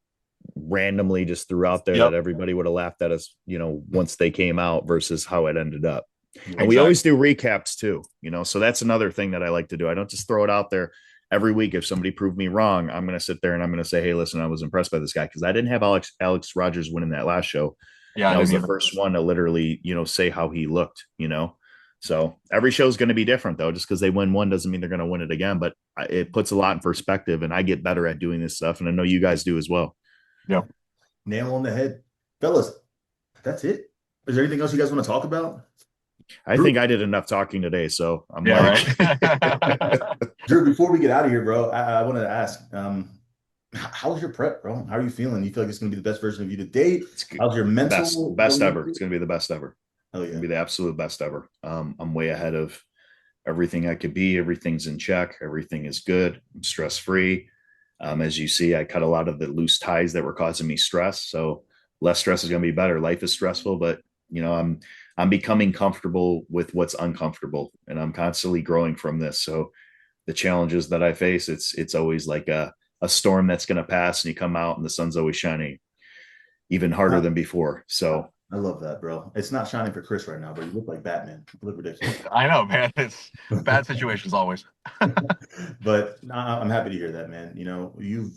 randomly just threw out there yep, that everybody would have laughed at us, once they came out versus how it ended up. And we exactly. always do recaps too, so that's another thing that I like to do. I don't just throw it out there every week. If somebody proved me wrong, I'm going to sit there and I'm going to say, hey, listen, I was impressed by this guy because I didn't have Alex Rogers winning that last show. Yeah, And I I was didn't the either. first one to literally, say how he looked. So every show is going to be different though. Just because they win one doesn't mean they're going to win it again. But it puts a lot in perspective, and I get better at doing this stuff, and I know you guys do as well. Yep. nail on the head. Fellas, that's it. Is there anything else you guys want to talk about? I think I did enough talking today, so I'm Yeah, like, right. Drew, before we get out of here, bro, I wanted to ask, how's your prep, bro? How are you feeling? You feel like it's going to be the best version of you to date? it's How's your mental? best ever. It's going to be the best ever. Oh It's yeah. going to be the absolute best ever. I'm way ahead of everything I could be. Everything's in check. Everything is good. I'm stress free. As you see, I cut a lot of the loose ties that were causing me stress. So less stress is going to be better. Life is stressful, but I'm becoming comfortable with what's uncomfortable, and I'm constantly growing from this. So the challenges that I face, it's always like a storm that's going to pass, and you come out and the sun's always shining even harder than before. So I love that, bro. It's not shining for Chris right now, but you look like Batman. You look ridiculous. I know, man. It's bad situations always. But I'm happy to hear that, man. You've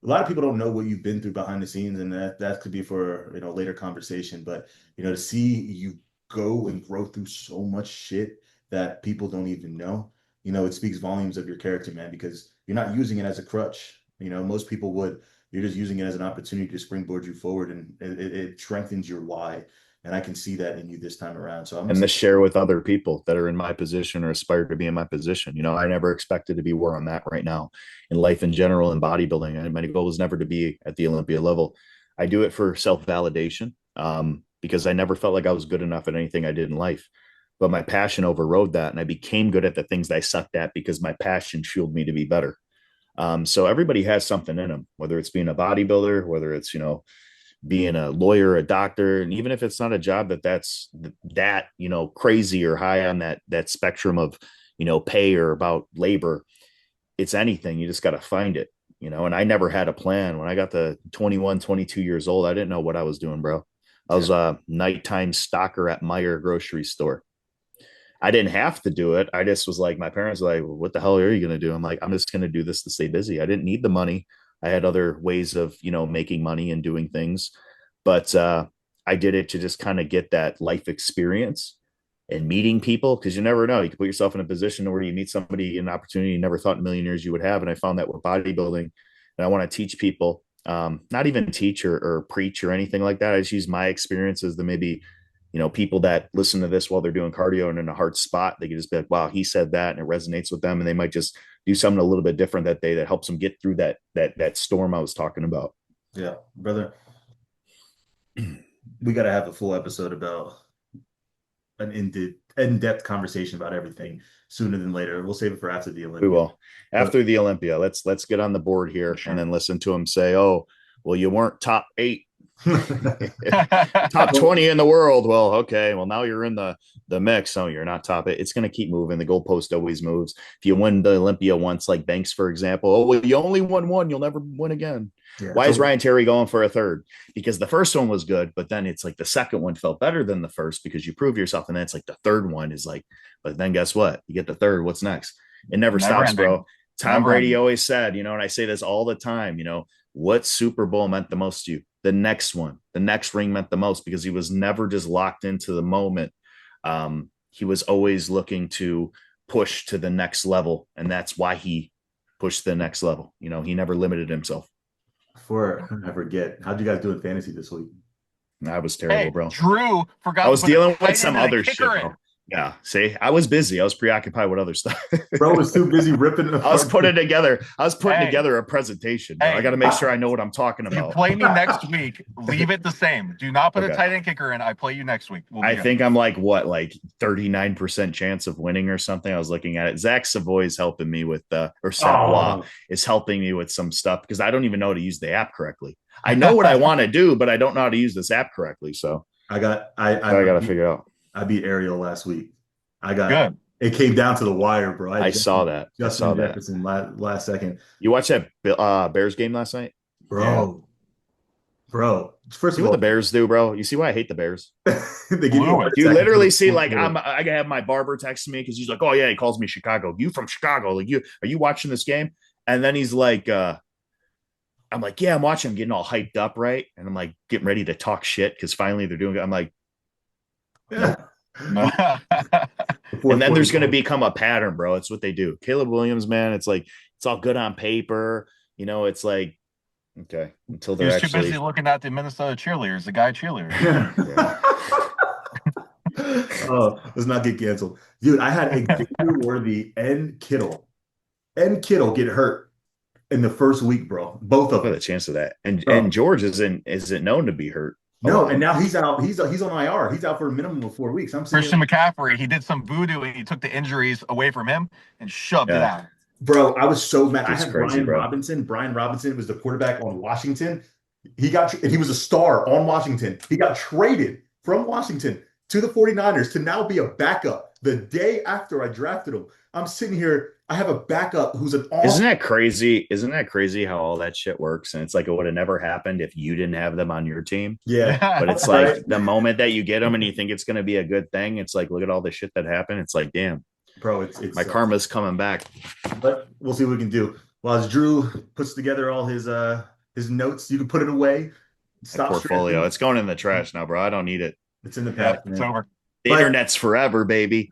a lot of people don't know what you've been through behind the scenes, and that could be for later conversation. But to see you go and grow through so much shit that people don't even know, it speaks volumes of your character, man, because you're not using it as a crutch. Most people would. You're just using it as an opportunity to springboard you forward, and it strengthens your why. And I can see that in you this time around. So I'm And to excited. share with other people that are in my position or aspire to be in my position. I never expected to be where I'm at right now in life in general and bodybuilding. And my goal was never to be at the Olympia level. I do it for self-validation because I never felt like I was good enough at anything I did in life. But my passion overrode that, and I became good at the things that I sucked at because my passion fueled me to be better. So everybody has something in them, whether it's being a bodybuilder, whether it's being a lawyer, a doctor, and even if it's not a job that's crazy or high on that spectrum of pay or about labor, it's anything. You just got to find it. And I never had a plan. When I got to 21, 22 years old, I didn't know what I was doing, bro. I Yeah. was a nighttime stalker at Meyer grocery store. I didn't have to do it. I just was like, my parents were like, well, what the hell are you going to do? I'm like, I'm just going to do this to stay busy. I didn't need the money. I had other ways of, making money and doing things. But I did it to just kind of get that life experience and meeting people, because you never know. You can put yourself in a position where you meet somebody, an opportunity you never thought in a million years you would have. And I found that with bodybuilding. And I want to teach people, not even teach or preach or anything like that. I just use my experiences to maybe people that listen to this while they're doing cardio and in a hard spot, they can just be like, wow, he said that, and it resonates with them. And they might just do something a little bit different that day that helps them get through that storm I was talking about. Yeah, brother. We got to have a full episode about an in-depth conversation about everything sooner than later. We'll save it for after the We Olympia. will. But After the Olympia, let's get on the board here and then listen to him say, oh, well, you weren't top 8. Top 20 in the world. Well, okay. Well, now you're in the mix. Oh, you're not top 8. It's going to keep moving. The goalpost always moves. If you win the Olympia once, like Banks, for example, oh, well, you only won one, you'll never win again. yeah, Why is Ryan Terry going for a third? Because the first one was good, but then it's like the second one felt better than the first because you proved yourself. And then it's like the third one is like, but then guess what? You get the third. What's next? It never stops, ending. bro. Tom Never Brady ending. always said, and I say this all the time, what Super Bowl meant the most to you? The next one, the next ring meant the most because he was never just locked into the moment. He was always looking to push to the next level. And that's why he pushed to the next level. He never limited himself. Before I forget, how'd you guys do in fantasy this week? I was terrible, Hey, bro. Drew I forgot to was put a dealing with tight some end and a other shit, kicker bro. in. Yeah. See, I was busy. I was preoccupied with other stuff. Bro was too busy ripping I was apart. putting together. I was putting Hey. together a presentation, bro. I Hey. got to make sure I know what I'm talking If you about. play me next week, leave it the same. Do not put a Okay. tight end kicker in. I play you next week. I think I'm like 39% chance of winning or something. I was looking at it. Zach Savoy is helping me with or Savoy is helping me with some stuff because I don't even know how to use the app correctly. I know what I want to do, but I don't know how to use this app correctly. So I got to figure out. I beat Ariel last week. Good. It came down to the wire, bro. I saw that. Justin Jefferson last second. You watched that Bears game last night? Bro. Yeah. Bro. First See of what all, the Bears do, bro? You see why I hate the Bears? they give you a You literally see like I'm I have my barber texting me because he's like, oh yeah, he calls me Chicago. You from Chicago? Like, are you watching this game? And then he's like, I'm like, yeah, I'm watching. I'm getting all hyped up, right? And I'm like getting ready to talk shit because finally they're doing it. I'm like, yeah. and then there's going to become a pattern, bro. It's what they do. Caleb Williams, man, it's like it's all good on paper. It's like okay until they're too busy looking at the Minnesota cheerleaders, the guy cheerleaders. Oh, let's not get canceled, dude. I had Xavier Worthy and Kittle get hurt in the first week, bro. Both of them. The chance of that, and George isn't known to be hurt. No, and now he's out. He's on IR. He's out for a minimum of 4 weeks. Christian McCaffrey, he did some voodoo and he took the injuries away from him and shoved it out. Bro, I was so mad. It's I had crazy, Brian bro. Robinson. Brian Robinson was the quarterback on Washington. He was a star on Washington. He got traded from Washington to the 49ers to now be a backup the day after I drafted him. I'm sitting here. I have a backup who's an Isn't that crazy? Isn't that crazy how all that shit works? And it's like it would have never happened if you didn't have them on your team. Yeah. But it's like the moment that you get them and you think it's going to be a good thing, it's like, look at all the shit that happened. It's like, damn, bro, it's my karma's coming back. But we'll see what we can do. Well, as Drew puts together all his his notes. You can put it away. My Stop portfolio. stressing. It's going in the trash now, bro. I don't need it. It's in the Yeah, past, it's man. over. The But internet's forever, baby.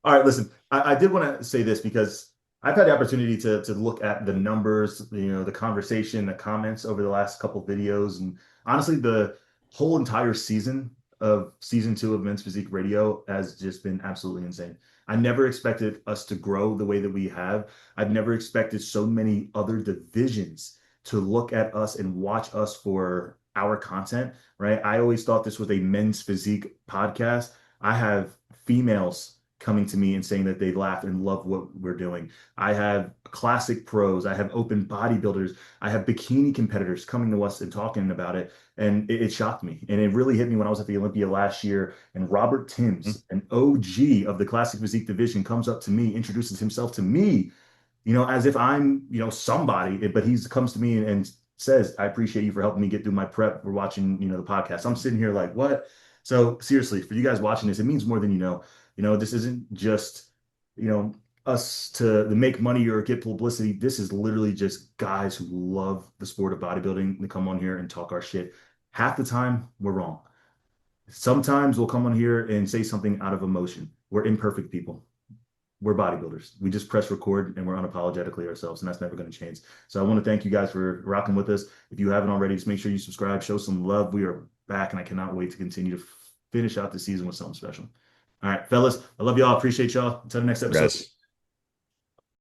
all right, listen, I did want to say this because I've had the opportunity to look at the numbers, the conversation, the comments over the last couple of videos, and honestly, the whole entire season of season 2 of Men's Physique Radio has just been absolutely insane. I never expected us to grow the way that we have. I've never expected so many other divisions to look at us and watch us for our content, right? I always thought this was a men's physique podcast. I have females coming to me and saying that they laugh and love what we're doing. I have classic pros. I have open bodybuilders. I have bikini competitors coming to us and talking about it. And it shocked me. And it really hit me when I was at the Olympia last year. And Robert Timms, an OG of the classic physique division, comes up to me, introduces himself to me, as if I'm, somebody, but he comes to me and says, I appreciate you for helping me get through my prep. We're watching, the podcast. I'm sitting here like, what? So seriously, for you guys watching this, it means more than you know. This isn't just, you know, us to make money or get publicity. This is literally just guys who love the sport of bodybuilding to come on here and talk our shit. Half the time, we're wrong. Sometimes we'll come on here and say something out of emotion. We're imperfect people. We're bodybuilders. We just press record and we're unapologetically ourselves, and that's never going to change. So I want to thank you guys for rocking with us. If you haven't already, just make sure you subscribe, show some love. We are back, and I cannot wait to continue to finish out the season with something special. All right, fellas, I love y'all. Appreciate y'all. Until the next episode. Yes.